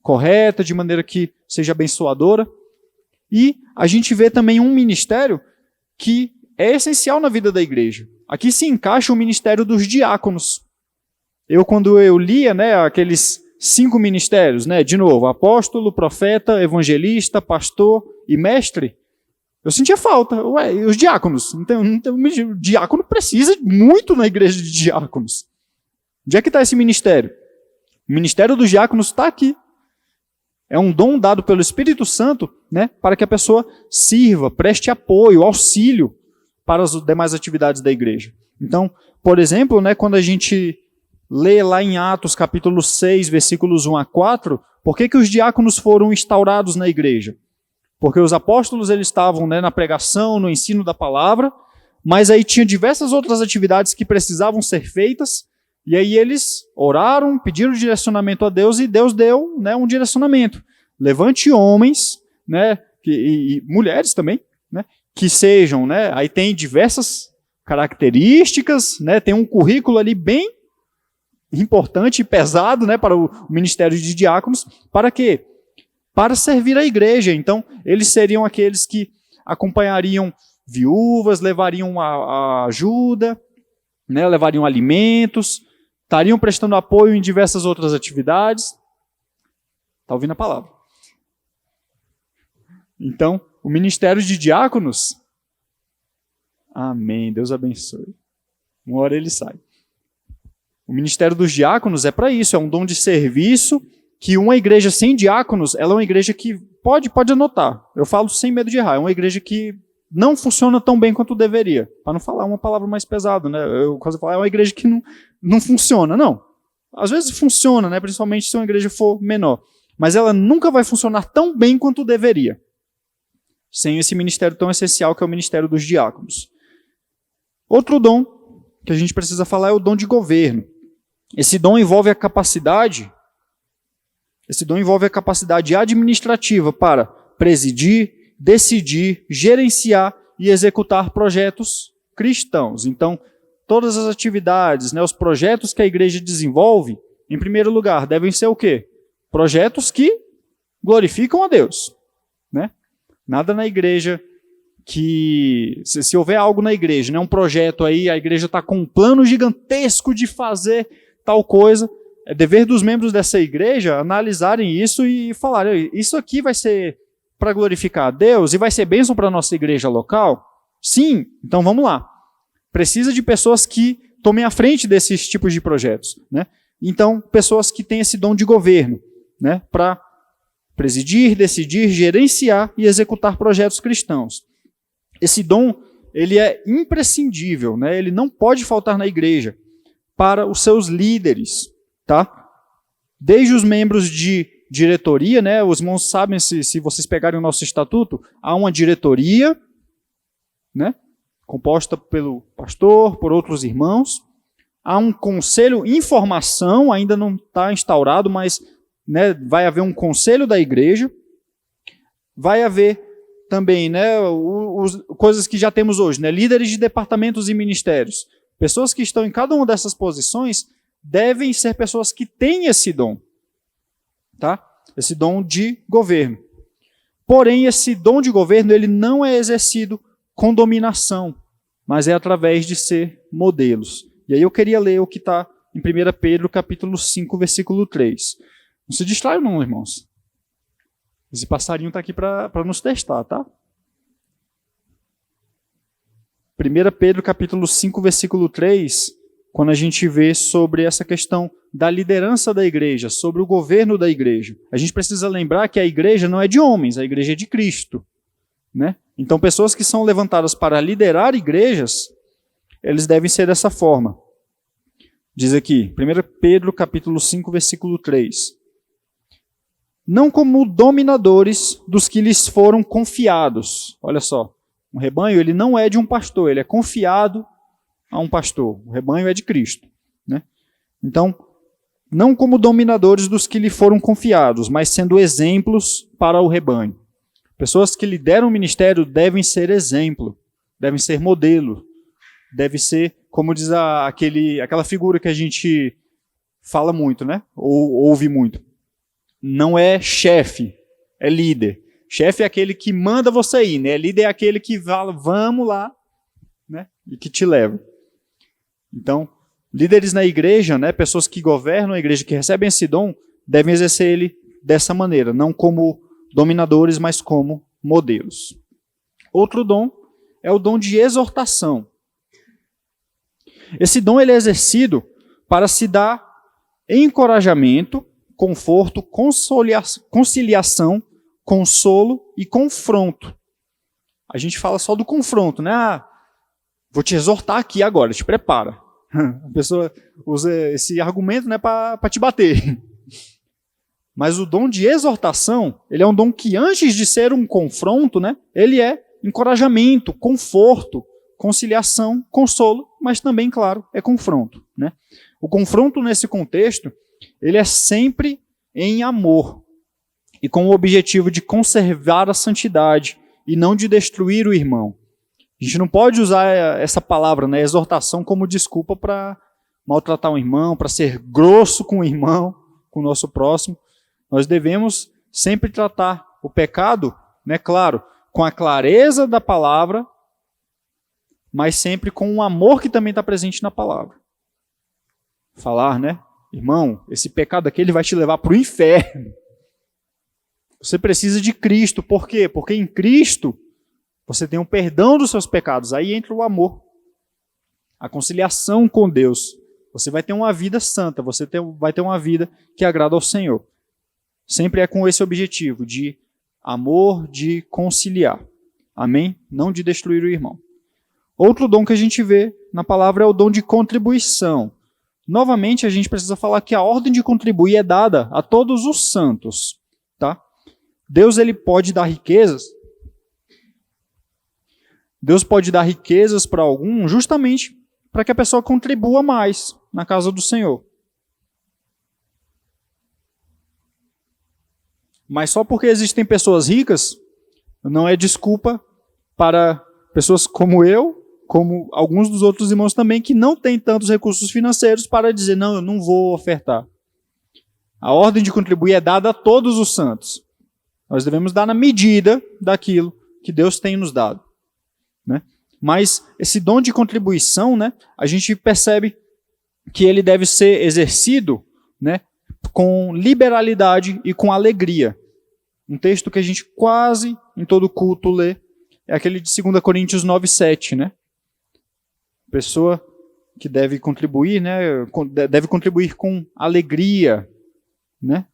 correta, de maneira que seja abençoadora. E a gente vê também um ministério que é essencial na vida da igreja. Aqui se encaixa o ministério dos diáconos. Quando eu lia, né, aqueles 5 ministérios, né, de novo, apóstolo, profeta, evangelista, pastor e mestre, eu sentia falta. E os diáconos? Então, o diácono precisa muito na igreja de diáconos. Onde é que está esse ministério? O ministério dos diáconos está aqui. É um dom dado pelo Espírito Santo, né, para que a pessoa sirva, preste apoio, auxílio para as demais atividades da igreja. Então, por exemplo, né, quando a gente lê lá em Atos capítulo 6, versículos 1 a 4, por que os diáconos foram instaurados na igreja? Porque os apóstolos eles estavam, né, na pregação, no ensino da palavra, mas aí tinha diversas outras atividades que precisavam ser feitas. E aí eles oraram, pediram direcionamento a Deus e Deus deu, né, um direcionamento. Levante homens, né, e mulheres também, né, que sejam, né, aí tem diversas características, né, tem um currículo ali bem importante e pesado, né, para o ministério de diáconos. Para quê? Para servir a igreja. Então, eles seriam aqueles que acompanhariam viúvas, levariam a ajuda, né, levariam alimentos, estariam prestando apoio em diversas outras atividades. Está ouvindo a palavra? Então, o ministério de diáconos, amém, Deus abençoe. Uma hora ele sai. O ministério dos diáconos é para isso, é um dom de serviço, que uma igreja sem diáconos, ela é uma igreja que, pode anotar, eu falo sem medo de errar, é uma igreja que não funciona tão bem quanto deveria. Para não falar uma palavra mais pesada, né? Quase falar, é uma igreja que não funciona, não. Às vezes funciona, né? Principalmente se uma igreja for menor. Mas ela nunca vai funcionar tão bem quanto deveria, sem esse ministério tão essencial que é o ministério dos diáconos. Outro dom que a gente precisa falar é o dom de governo. Esse dom envolve a capacidade administrativa para presidir, decidir, gerenciar e executar projetos cristãos. Então, todas as atividades, né, os projetos que a igreja desenvolve, em primeiro lugar, devem ser o quê? Projetos que glorificam a Deus, né? Nada na igreja que, se houver algo na igreja, né, um projeto aí, a igreja está com um plano gigantesco de fazer tal coisa, é dever dos membros dessa igreja analisarem isso e falarem, isso aqui vai ser para glorificar a Deus e vai ser bênção para a nossa igreja local? Sim, então vamos lá. Precisa de pessoas que tomem a frente desses tipos de projetos, né? Então, pessoas que têm esse dom de governo, né, para presidir, decidir, gerenciar e executar projetos cristãos. Esse dom, ele é imprescindível, né? Ele não pode faltar na igreja para os seus líderes, tá? Desde os membros de diretoria, né? Os irmãos sabem, se vocês pegarem o nosso estatuto, há uma diretoria, né, composta pelo pastor, por outros irmãos. Há um conselho em formação, ainda não está instaurado, mas, né, vai haver um conselho da igreja. Vai haver também, né, coisas que já temos hoje, né, líderes de departamentos e ministérios. Pessoas que estão em cada uma dessas posições devem ser pessoas que têm esse dom, tá? esse dom de governo. Porém, esse dom de governo ele não é exercido com dominação, mas é através de ser modelos. E aí eu queria ler o que está em 1 Pedro, capítulo 5, versículo 3. Não se distraiam não, irmãos. Esse passarinho está aqui para nos testar, tá? 1 Pedro, capítulo 5, versículo 3, quando a gente vê sobre essa questão da liderança da igreja, sobre o governo da igreja. A gente precisa lembrar que a igreja não é de homens, a igreja é de Cristo, né? Então, pessoas que são levantadas para liderar igrejas, eles devem ser dessa forma. Diz aqui, 1 Pedro, capítulo 5, versículo 3. Não como dominadores dos que lhes foram confiados. Olha só, um rebanho ele não é de um pastor, ele é confiado a um pastor. O rebanho é de Cristo, né? Então, não como dominadores dos que lhe foram confiados, mas sendo exemplos para o rebanho. Pessoas que lideram o ministério devem ser exemplo, devem ser modelo, deve ser, como diz aquela figura que a gente fala muito, né? Ou ouve muito. Não é chefe, é líder. Chefe é aquele que manda você ir, né? Líder é aquele que fala, vamos lá, né? E que te leva. Então, líderes na igreja, né? Pessoas que governam a igreja, que recebem esse dom, devem exercer ele dessa maneira, não como dominadores, mas como modelos. Outro dom é o dom de exortação. Esse dom ele é exercido para se dar encorajamento, conforto, conciliação, consolo e confronto. A gente fala só do confronto, né? Vou te exortar aqui agora, te prepara. A pessoa usa esse argumento, né, para te bater. Mas o dom de exortação, ele é um dom que antes de ser um confronto, né, ele é encorajamento, conforto, conciliação, consolo, mas também, claro, é confronto, né? O confronto nesse contexto, ele é sempre em amor e com o objetivo de conservar a santidade e não de destruir o irmão. A gente não pode usar essa palavra, né, exortação, como desculpa para maltratar um irmão, para ser grosso com o irmão, com o nosso próximo. Nós devemos sempre tratar o pecado, né, claro, com a clareza da palavra, mas sempre com o amor que também está presente na palavra. Falar, né, irmão, esse pecado aqui ele vai te levar para o inferno. Você precisa de Cristo. Por quê? Porque em Cristo você tem um perdão dos seus pecados. Aí entra o amor, a conciliação com Deus. Você vai ter uma vida santa, vai ter uma vida que agrada ao Senhor. Sempre é com esse objetivo de amor, de conciliar. Amém? Não de destruir o irmão. Outro dom que a gente vê na palavra é o dom de contribuição. Novamente, a gente precisa falar que a ordem de contribuir é dada a todos os santos, tá? Deus ele pode dar riquezas. Deus pode dar riquezas para algum justamente para que a pessoa contribua mais na casa do Senhor. Mas só porque existem pessoas ricas, não é desculpa para pessoas como eu, como alguns dos outros irmãos também, que não têm tantos recursos financeiros para dizer, não, eu não vou ofertar. A ordem de contribuir é dada a todos os santos. Nós devemos dar na medida daquilo que Deus tem nos dado, né? Mas esse dom de contribuição, né, a gente percebe que ele deve ser exercido, né, com liberalidade e com alegria. Um texto que a gente quase em todo culto lê é aquele de 2 Coríntios 9:7, né? Pessoa que deve contribuir, né, deve contribuir com alegria, né?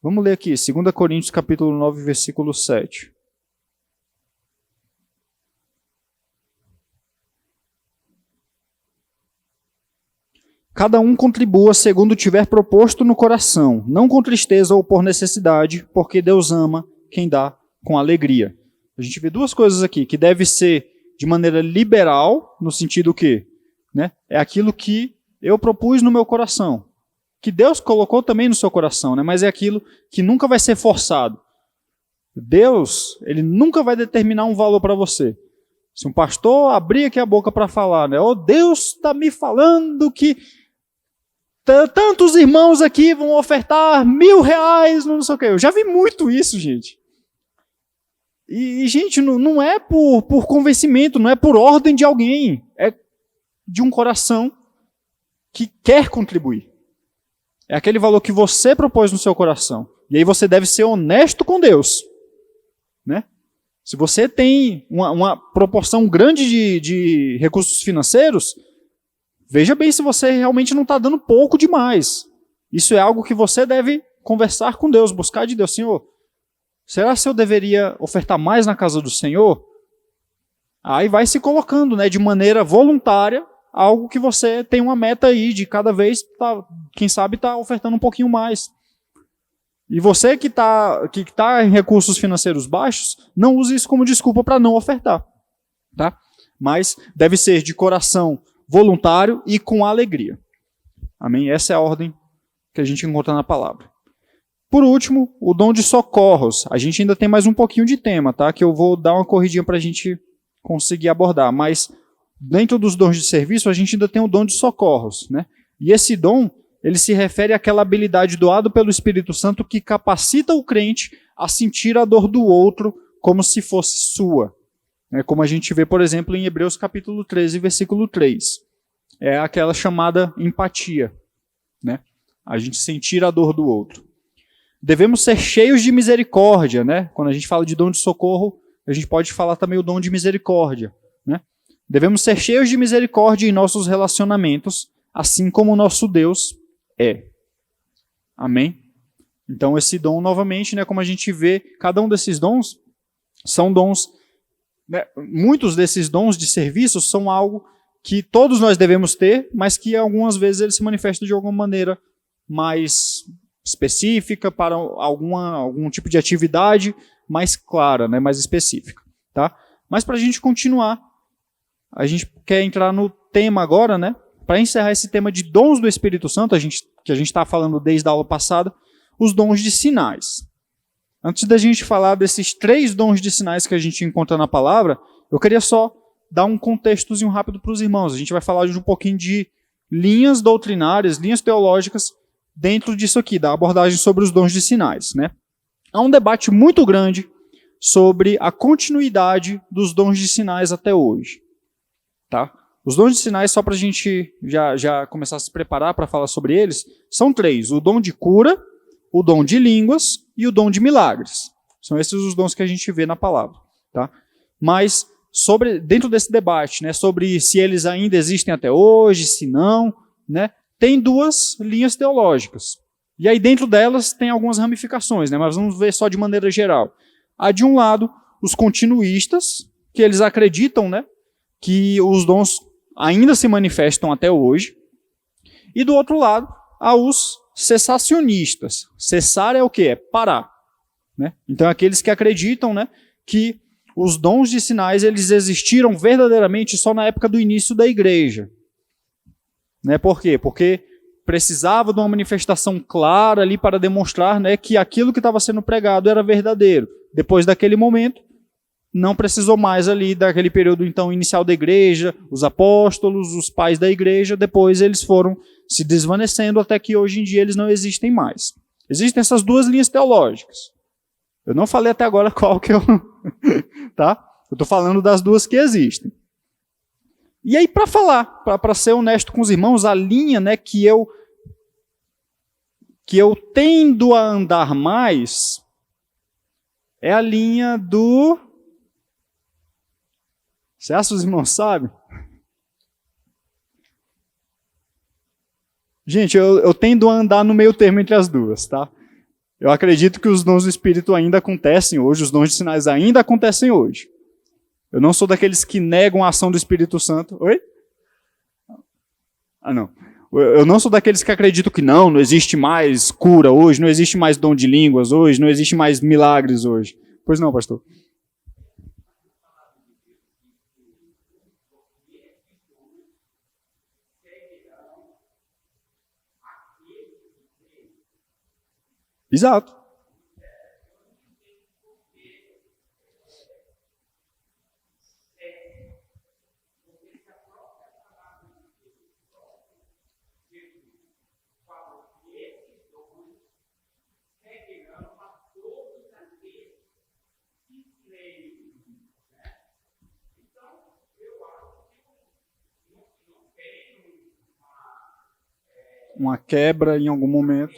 Vamos ler aqui, 2 Coríntios capítulo 9, versículo 7. Cada um contribua segundo tiver proposto no coração, não com tristeza ou por necessidade, porque Deus ama quem dá com alegria. A gente vê duas coisas aqui, que deve ser de maneira liberal, no sentido que, né, é aquilo que eu propus no meu coração, que Deus colocou também no seu coração, né, mas é aquilo que nunca vai ser forçado. Deus, ele nunca vai determinar um valor para você. Se um pastor abrir aqui a boca para falar, né, oh, Deus está me falando que... tantos irmãos aqui vão ofertar R$1.000, não sei o quê. Eu já vi muito isso, gente. E gente, não é por convencimento, não é por ordem de alguém. É de um coração que quer contribuir. É aquele valor que você propôs no seu coração. E aí você deve ser honesto com Deus. Né? Se você tem uma proporção grande de recursos financeiros, veja bem se você realmente não está dando pouco demais. Isso é algo que você deve conversar com Deus, buscar de Deus. Senhor, será que eu deveria ofertar mais na casa do Senhor? Aí vai se colocando, né, de maneira voluntária, algo que você tem uma meta aí de cada vez, quem sabe, tá ofertando um pouquinho mais. E você que tá em recursos financeiros baixos, não use isso como desculpa para não ofertar. Tá? Mas deve ser de coração voluntário e com alegria. Amém? Essa é a ordem que a gente encontra na palavra. Por último, o dom de socorros. A gente ainda tem mais um pouquinho de tema, tá? Que eu vou dar uma corridinha para a gente conseguir abordar. Mas dentro dos dons de serviço, a gente ainda tem o dom de socorros, né? E esse dom, ele se refere àquela habilidade doada pelo Espírito Santo que capacita o crente a sentir a dor do outro como se fosse sua. Como a gente vê, por exemplo, em Hebreus capítulo 13, versículo 3. É aquela chamada empatia. Né? A gente sentir a dor do outro. Devemos ser cheios de misericórdia. Né? Quando a gente fala de dom de socorro, a gente pode falar também o dom de misericórdia. Né? Devemos ser cheios de misericórdia em nossos relacionamentos, assim como o nosso Deus é. Amém? Então esse dom, novamente, né, como a gente vê, cada um desses dons são dons, né, muitos desses dons de serviço são algo que todos nós devemos ter, mas que algumas vezes eles se manifestam de alguma maneira mais específica, para algum tipo de atividade mais clara, né, mais específica. Tá? Mas para a gente continuar, a gente quer entrar no tema agora, né? Para encerrar esse tema de dons do Espírito Santo, que a gente está falando desde a aula passada, os dons de sinais. Antes da gente falar desses 3 dons de sinais que a gente encontra na palavra, eu queria só dar um contextozinho rápido para os irmãos. A gente vai falar de um pouquinho de linhas doutrinárias, linhas teológicas, dentro disso aqui, da abordagem sobre os dons de sinais. Né? Há um debate muito grande sobre a continuidade dos dons de sinais até hoje. Tá? Os dons de sinais, só para a gente já começar a se preparar para falar sobre eles, são 3. O dom de cura, o dom de línguas e o dom de milagres. São esses os dons que a gente vê na palavra. Tá? Mas, dentro desse debate, né, sobre se eles ainda existem até hoje, se não, né, tem 2 linhas teológicas. E aí dentro delas tem algumas ramificações, né, mas vamos ver só de maneira geral. Há de um lado os continuistas, que eles acreditam, né, que os dons ainda se manifestam até hoje. E do outro lado, há os cessacionistas. Cessar é o quê? É parar. Né? Então, aqueles que acreditam, né, que os dons de sinais eles existiram verdadeiramente só na época do início da igreja. Né? Por quê? Porque precisava de uma manifestação clara ali para demonstrar, né, que aquilo que estava sendo pregado era verdadeiro. Depois daquele momento, não precisou mais ali daquele período então inicial da igreja, os apóstolos, os pais da igreja, depois eles foram se desvanecendo até que hoje em dia eles não existem mais. Existem essas 2 linhas teológicas. Eu não falei até agora qual que eu... tá? Eu estou falando das 2 que existem. E aí, para falar, para ser honesto com os irmãos, a linha, né, que eu tendo a andar mais é a linha do... Você acha que os irmãos sabem? Gente, eu tendo a andar no meio termo entre as 2, tá? Eu acredito que os dons do Espírito ainda acontecem hoje, os dons de sinais ainda acontecem hoje. Eu não sou daqueles que negam a ação do Espírito Santo. Oi? Ah, não. Eu não sou daqueles que acreditam que não existe mais cura hoje, não existe mais dom de línguas hoje, não existe mais milagres hoje. Pois não, pastor? Exato. uma quebra em algum momento.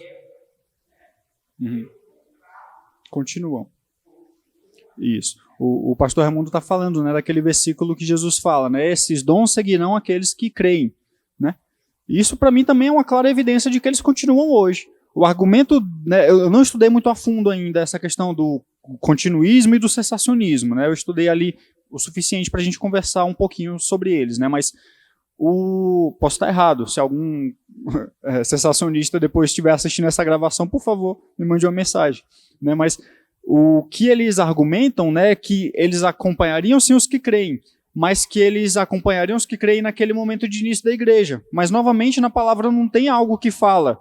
Continuam. Isso. O pastor Raimundo está falando, né, daquele versículo que Jesus fala, né, esses dons seguirão aqueles que creem. Né? Isso para mim também é uma clara evidência de que eles continuam hoje. O argumento, né, eu não estudei muito a fundo ainda essa questão do continuismo e do cessacionismo. Né? Eu estudei ali o suficiente para a gente conversar um pouquinho sobre eles, né? Mas posso estar errado. Se algum cessacionista depois estiver assistindo essa gravação, por favor, me mande uma mensagem. Né? Mas o que eles argumentam, né, é que eles acompanhariam sim os que creem, mas que eles acompanhariam os que creem naquele momento de início da igreja. Mas, novamente, na palavra não tem algo que fala,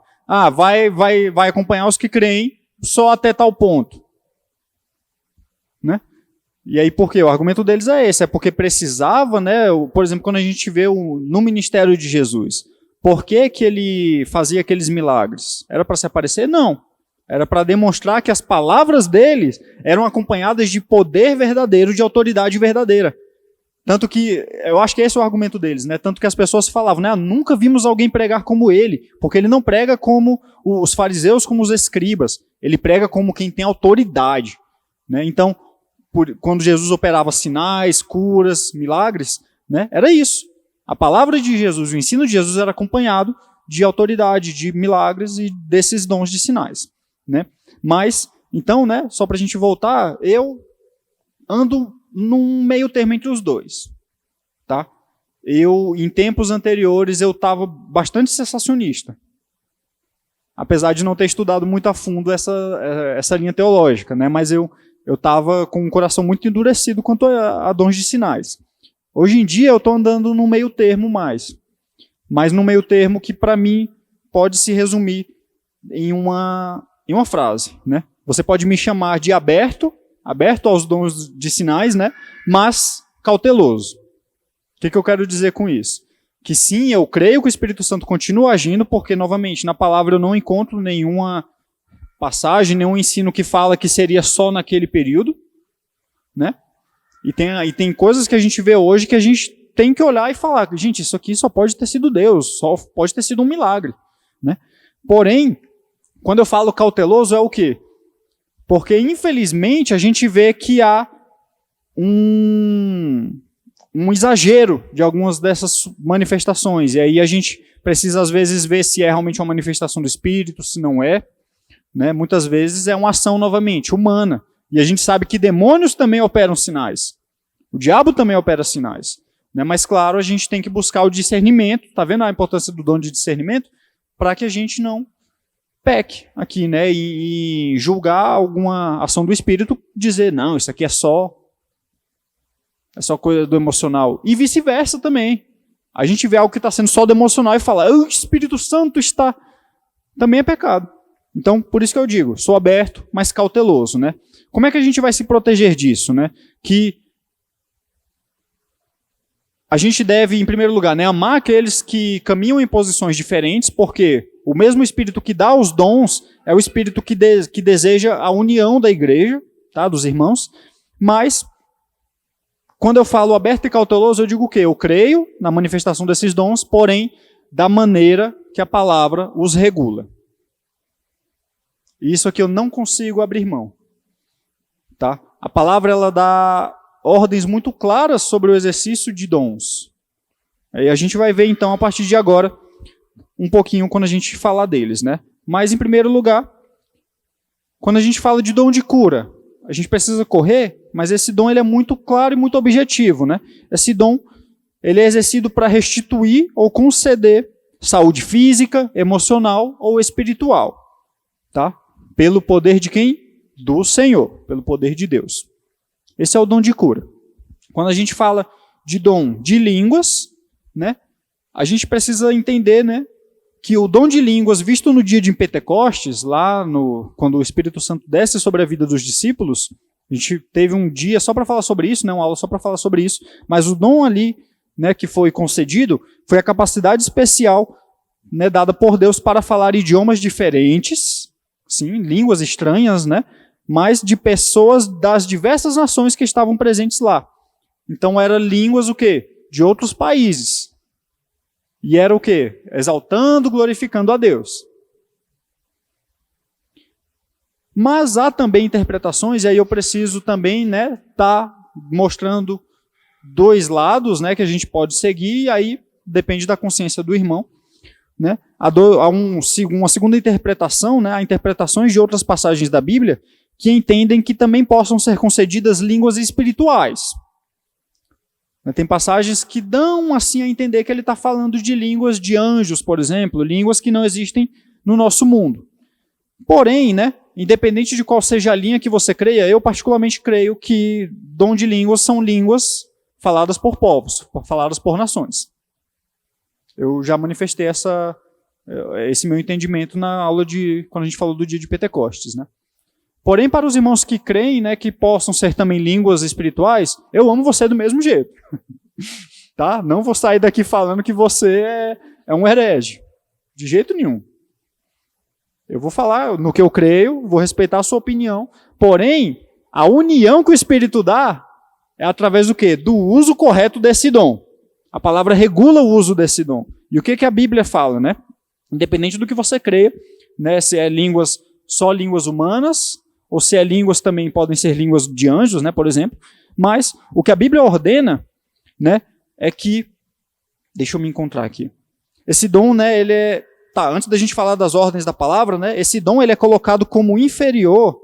vai acompanhar os que creem só até tal ponto. Né? E aí por quê? O argumento deles é esse, é porque precisava, né, por exemplo, quando a gente vê no ministério de Jesus, por que que ele fazia aqueles milagres? Era para se aparecer? Não. Era para demonstrar que as palavras deles eram acompanhadas de poder verdadeiro, de autoridade verdadeira. Tanto que, eu acho que esse é o argumento deles, né? Tanto que as pessoas falavam, né? Nunca vimos alguém pregar como ele, porque ele não prega como os fariseus, como os escribas. Ele prega como quem tem autoridade. Né? Então, quando Jesus operava sinais, curas, milagres, né? Era isso. A palavra de Jesus, o ensino de Jesus era acompanhado de autoridade, de milagres e desses dons de sinais. Né? Mas, então, né, só para a gente voltar, eu ando num meio termo entre os dois. Tá? Em tempos anteriores, eu estava bastante cessacionista. Apesar de não ter estudado muito a fundo essa linha teológica, né? Mas eu estava com um coração muito endurecido quanto a dons de sinais. Hoje em dia, eu estou andando no meio termo mais. Mas no meio termo que, para mim, pode se resumir em uma frase, né? Você pode me chamar de aberto aos dons de sinais, né? Mas cauteloso. O que eu quero dizer com isso? Que sim, eu creio que o Espírito Santo continua agindo, porque, novamente, na palavra eu não encontro nenhuma passagem, nenhum ensino que fala que seria só naquele período, né? E tem coisas que a gente vê hoje que a gente tem que olhar e falar, gente, isso aqui só pode ter sido Deus, só pode ter sido um milagre, né? Porém, quando eu falo cauteloso, é o quê? Porque, infelizmente, a gente vê que há um exagero de algumas dessas manifestações. E aí a gente precisa, às vezes, ver se é realmente uma manifestação do Espírito, se não é. Né? Muitas vezes é uma ação, novamente, humana. E a gente sabe que demônios também operam sinais. O diabo também opera sinais. Né? Mas, claro, a gente tem que buscar o discernimento. Está vendo a importância do dom de discernimento? Para que a gente não peque aqui, né? E julgar alguma ação do Espírito, dizer, não, isso aqui é só coisa do emocional. E vice-versa também. A gente vê algo que está sendo só do emocional e fala, o Espírito Santo está... Também é pecado. Então, por isso que eu digo, sou aberto, mas cauteloso, né? Como é que a gente vai se proteger disso, né? Que a gente deve, em primeiro lugar, né, amar aqueles que caminham em posições diferentes, porque o mesmo Espírito que dá os dons é o Espírito que deseja a união da igreja, tá, dos irmãos. Mas, quando eu falo aberto e cauteloso, eu digo o quê? Eu creio na manifestação desses dons, porém, da maneira que a palavra os regula. Isso aqui eu não consigo abrir mão. Tá? A palavra ela dá ordens muito claras sobre o exercício de dons. Aí a gente vai ver, então, a partir de agora, um pouquinho quando a gente falar deles, né? Mas, em primeiro lugar, quando a gente fala de dom de cura, a gente precisa correr, mas esse dom ele é muito claro e muito objetivo, né? Esse dom ele é exercido para restituir ou conceder saúde física, emocional ou espiritual. Tá? Pelo poder de quem? Do Senhor, pelo poder de Deus. Esse é o dom de cura. Quando a gente fala de dom de línguas, né, a gente precisa entender, né, que o dom de línguas visto no dia de Pentecostes, quando o Espírito Santo desce sobre a vida dos discípulos, a gente teve um dia só para falar sobre isso, né, uma aula só para falar sobre isso, mas o dom ali, né, que foi concedido foi a capacidade especial, né, dada por Deus para falar idiomas diferentes, sim, línguas estranhas, né, mas de pessoas das diversas nações que estavam presentes lá. Então eram línguas o quê? De outros países. E era o quê? Exaltando, glorificando a Deus. Mas há também interpretações, e aí eu preciso também tá mostrando dois lados que a gente pode seguir, e aí depende da consciência do irmão. Há uma segunda interpretação, há interpretações de outras passagens da Bíblia que entendem que também possam ser concedidas línguas espirituais. Tem passagens que dão assim a entender que ele está falando de línguas de anjos, por exemplo, línguas que não existem no nosso mundo. Porém, independente de qual seja a linha que você creia, eu particularmente creio que dom de línguas são línguas faladas por povos, faladas por nações. Eu já manifestei esse meu entendimento na aula quando a gente falou do dia de Pentecostes. Porém, para os irmãos que creem, que possam ser também línguas espirituais, eu amo você do mesmo jeito. Tá? Não vou sair daqui falando que você é um herege. De jeito nenhum. Eu vou falar no que eu creio, vou respeitar a sua opinião. Porém, a união que o Espírito dá é através do quê? Do uso correto desse dom. A palavra regula o uso desse dom. E o que a Bíblia fala, Independente do que você crê, se é só línguas humanas, ou se é línguas também podem ser línguas de anjos, por exemplo. Mas o que a Bíblia ordena, é que... Deixa eu me encontrar aqui. Esse dom, ele é... Tá, antes da gente falar das ordens da palavra, esse dom ele é colocado como inferior,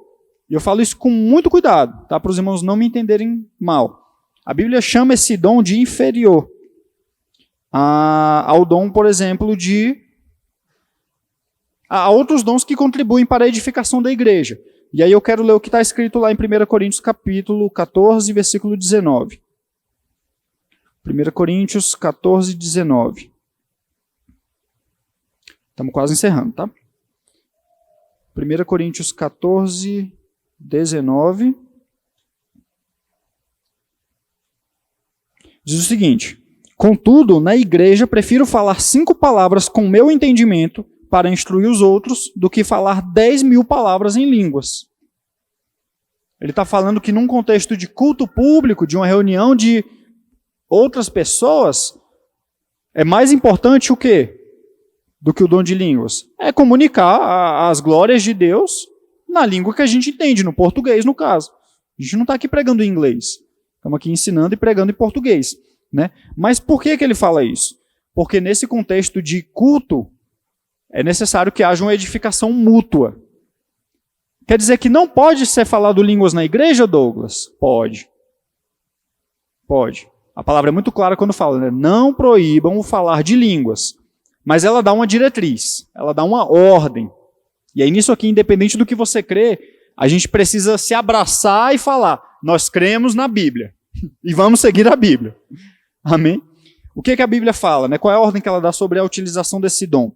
e eu falo isso com muito cuidado, tá, para os irmãos não me entenderem mal. A Bíblia chama esse dom de inferior ao dom, por exemplo, a outros dons que contribuem para a edificação da igreja. E aí eu quero ler o que está escrito lá em 1 Coríntios capítulo 14, versículo 19. 1 Coríntios 14, 19. Estamos quase encerrando, tá? 1 Coríntios 14, 19. Diz o seguinte: contudo, na igreja prefiro falar 5 palavras com meu entendimento para instruir os outros, do que falar 10.000 palavras em línguas. Ele está falando que num contexto de culto público, de uma reunião de outras pessoas, é mais importante o quê? Do que o dom de línguas? É comunicar as glórias de Deus na língua que a gente entende, no português, no caso. A gente não está aqui pregando em inglês. Estamos aqui ensinando e pregando em português. Mas por que ele fala isso? Porque nesse contexto de culto, é necessário que haja uma edificação mútua. Quer dizer que não pode ser falado línguas na igreja, Douglas? Pode. Pode. A palavra é muito clara quando fala, não proíbam o falar de línguas. Mas ela dá uma diretriz, ela dá uma ordem. E aí nisso aqui, independente do que você crê, a gente precisa se abraçar e falar, nós cremos na Bíblia. E vamos seguir a Bíblia. Amém? O que a Bíblia fala? Qual é a ordem que ela dá sobre a utilização desse dom?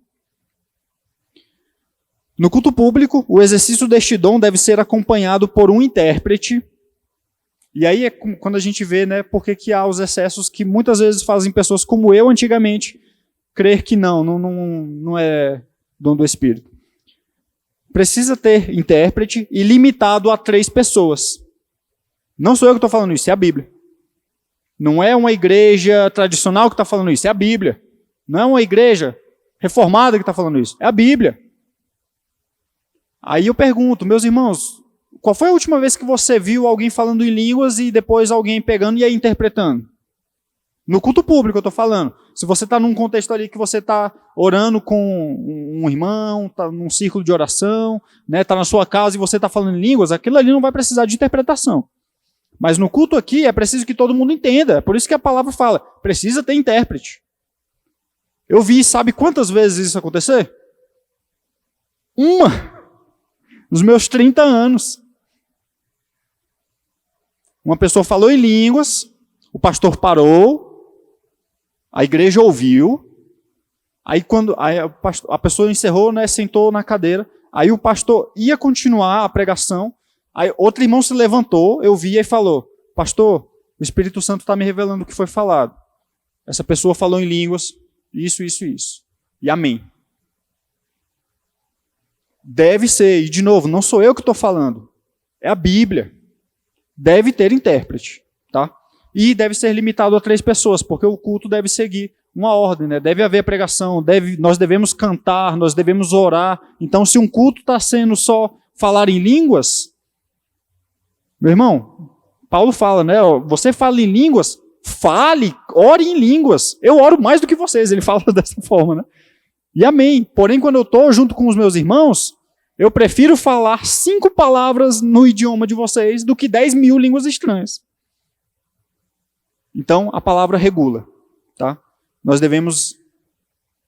No culto público, o exercício deste dom deve ser acompanhado por um intérprete. E aí é quando a gente vê por que há os excessos que muitas vezes fazem pessoas como eu antigamente crer que não é dom do Espírito. Precisa ter intérprete e limitado a 3 pessoas. Não sou eu que estou falando isso, é a Bíblia. Não é uma igreja tradicional que está falando isso, é a Bíblia. Não é uma igreja reformada que está falando isso, é a Bíblia. Aí eu pergunto, meus irmãos, qual foi a última vez que você viu alguém falando em línguas e depois alguém pegando e aí interpretando? No culto público eu estou falando. Se você está num contexto ali que você está orando com um irmão, está num círculo de oração, está na sua casa e você está falando em línguas, aquilo ali não vai precisar de interpretação. Mas no culto aqui é preciso que todo mundo entenda. Por isso que a palavra fala, precisa ter intérprete. Eu vi, sabe quantas vezes isso acontecer? Uma. Nos meus 30 anos. Uma pessoa falou em línguas, o pastor parou, a igreja ouviu, aí quando a pessoa encerrou, sentou na cadeira, aí o pastor ia continuar a pregação, aí outro irmão se levantou, eu vi e falou, pastor, o Espírito Santo está me revelando o que foi falado. Essa pessoa falou em línguas, isso. E amém. Deve ser, e de novo, não sou eu que estou falando, é a Bíblia. Deve ter intérprete, tá? E deve ser limitado a 3 pessoas, porque o culto deve seguir uma ordem, né? Deve haver pregação, nós devemos cantar, nós devemos orar. Então, se um culto está sendo só falar em línguas, meu irmão, Paulo fala, né? Você fala em línguas, fale, ore em línguas. Eu oro mais do que vocês, ele fala dessa forma, né? E amém. Porém, quando eu estou junto com os meus irmãos, eu prefiro falar 5 palavras no idioma de vocês do que 10.000 línguas estranhas. Então, a palavra regula, tá? Nós devemos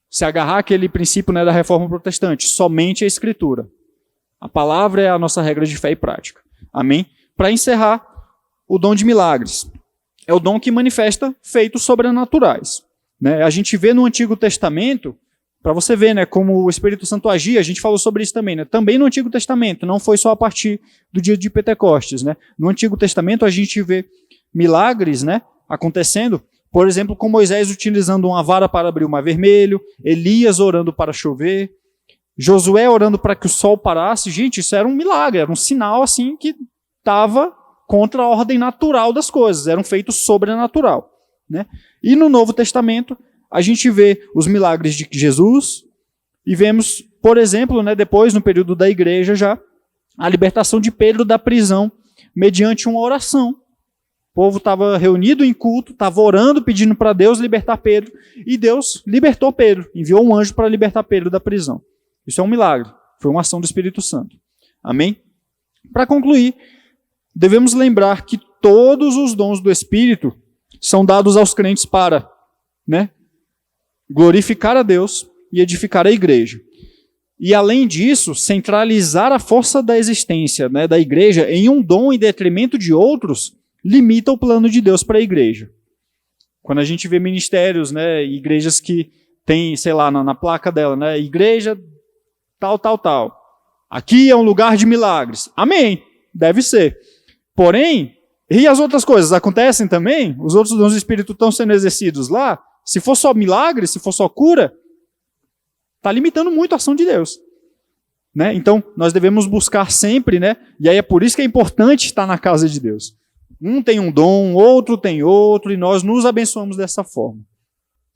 se agarrar àquele princípio, né, da Reforma Protestante, somente a Escritura. A palavra é a nossa regra de fé e prática. Amém? Para encerrar, o dom de milagres. É o dom que manifesta feitos sobrenaturais, né? A gente vê no Antigo Testamento, para você ver, né, como o Espírito Santo agia, a gente falou sobre isso também, né? Também no Antigo Testamento, não foi só a partir do dia de Pentecostes, né? No Antigo Testamento a gente vê milagres, né, acontecendo, por exemplo, com Moisés utilizando uma vara para abrir o mar vermelho, Elias orando para chover, Josué orando para que o sol parasse. Gente, isso era um milagre, era um sinal assim que estava contra a ordem natural das coisas, era um feito sobrenatural, né? E no Novo Testamento a gente vê os milagres de Jesus e vemos, por exemplo, né, depois no período da igreja já, a libertação de Pedro da prisão mediante uma oração. O povo estava reunido em culto, estava orando, pedindo para Deus libertar Pedro, e Deus libertou Pedro, enviou um anjo para libertar Pedro da prisão. Isso é um milagre, foi uma ação do Espírito Santo. Amém? Para concluir, devemos lembrar que todos os dons do Espírito são dados aos crentes para, né, glorificar a Deus e edificar a igreja. E além disso, centralizar a força da existência, né, da igreja em um dom em detrimento de outros, limita o plano de Deus para a igreja. Quando a gente vê ministérios, né, igrejas que tem, sei lá, na placa dela, né, igreja tal, tal, tal. Aqui é um lugar de milagres. Amém, deve ser. Porém, e as outras coisas acontecem também? Os outros dons do Espírito estão sendo exercidos lá? Se for só milagre, se for só cura, está limitando muito a ação de Deus, né? Então, nós devemos buscar sempre, né? E aí é por isso que é importante estar na casa de Deus. Um tem um dom, outro tem outro, e nós nos abençoamos dessa forma.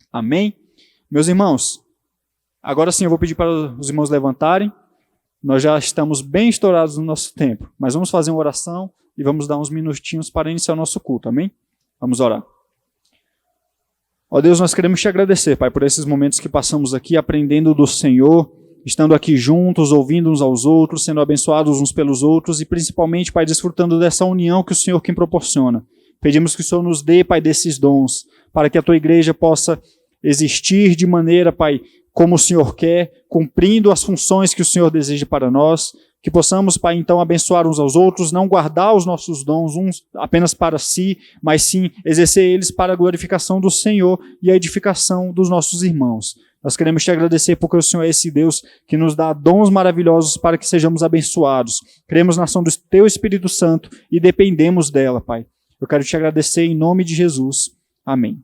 Amém? Meus irmãos, agora sim eu vou pedir para os irmãos levantarem. Nós já estamos bem estourados no nosso tempo, mas vamos fazer uma oração e vamos dar uns minutinhos para iniciar o nosso culto, amém? Vamos orar. Ó Deus, nós queremos te agradecer, Pai, por esses momentos que passamos aqui aprendendo do Senhor, estando aqui juntos, ouvindo uns aos outros, sendo abençoados uns pelos outros e principalmente, Pai, desfrutando dessa união que o Senhor quem proporciona. Pedimos que o Senhor nos dê, Pai, desses dons, para que a tua igreja possa existir de maneira, Pai, como o Senhor quer, cumprindo as funções que o Senhor deseja para nós, que possamos, Pai, então abençoar uns aos outros, não guardar os nossos dons uns apenas para si, mas sim exercer eles para a glorificação do Senhor e a edificação dos nossos irmãos. Nós queremos te agradecer porque o Senhor é esse Deus que nos dá dons maravilhosos para que sejamos abençoados. Cremos na ação do teu Espírito Santo e dependemos dela, Pai. Eu quero te agradecer em nome de Jesus. Amém.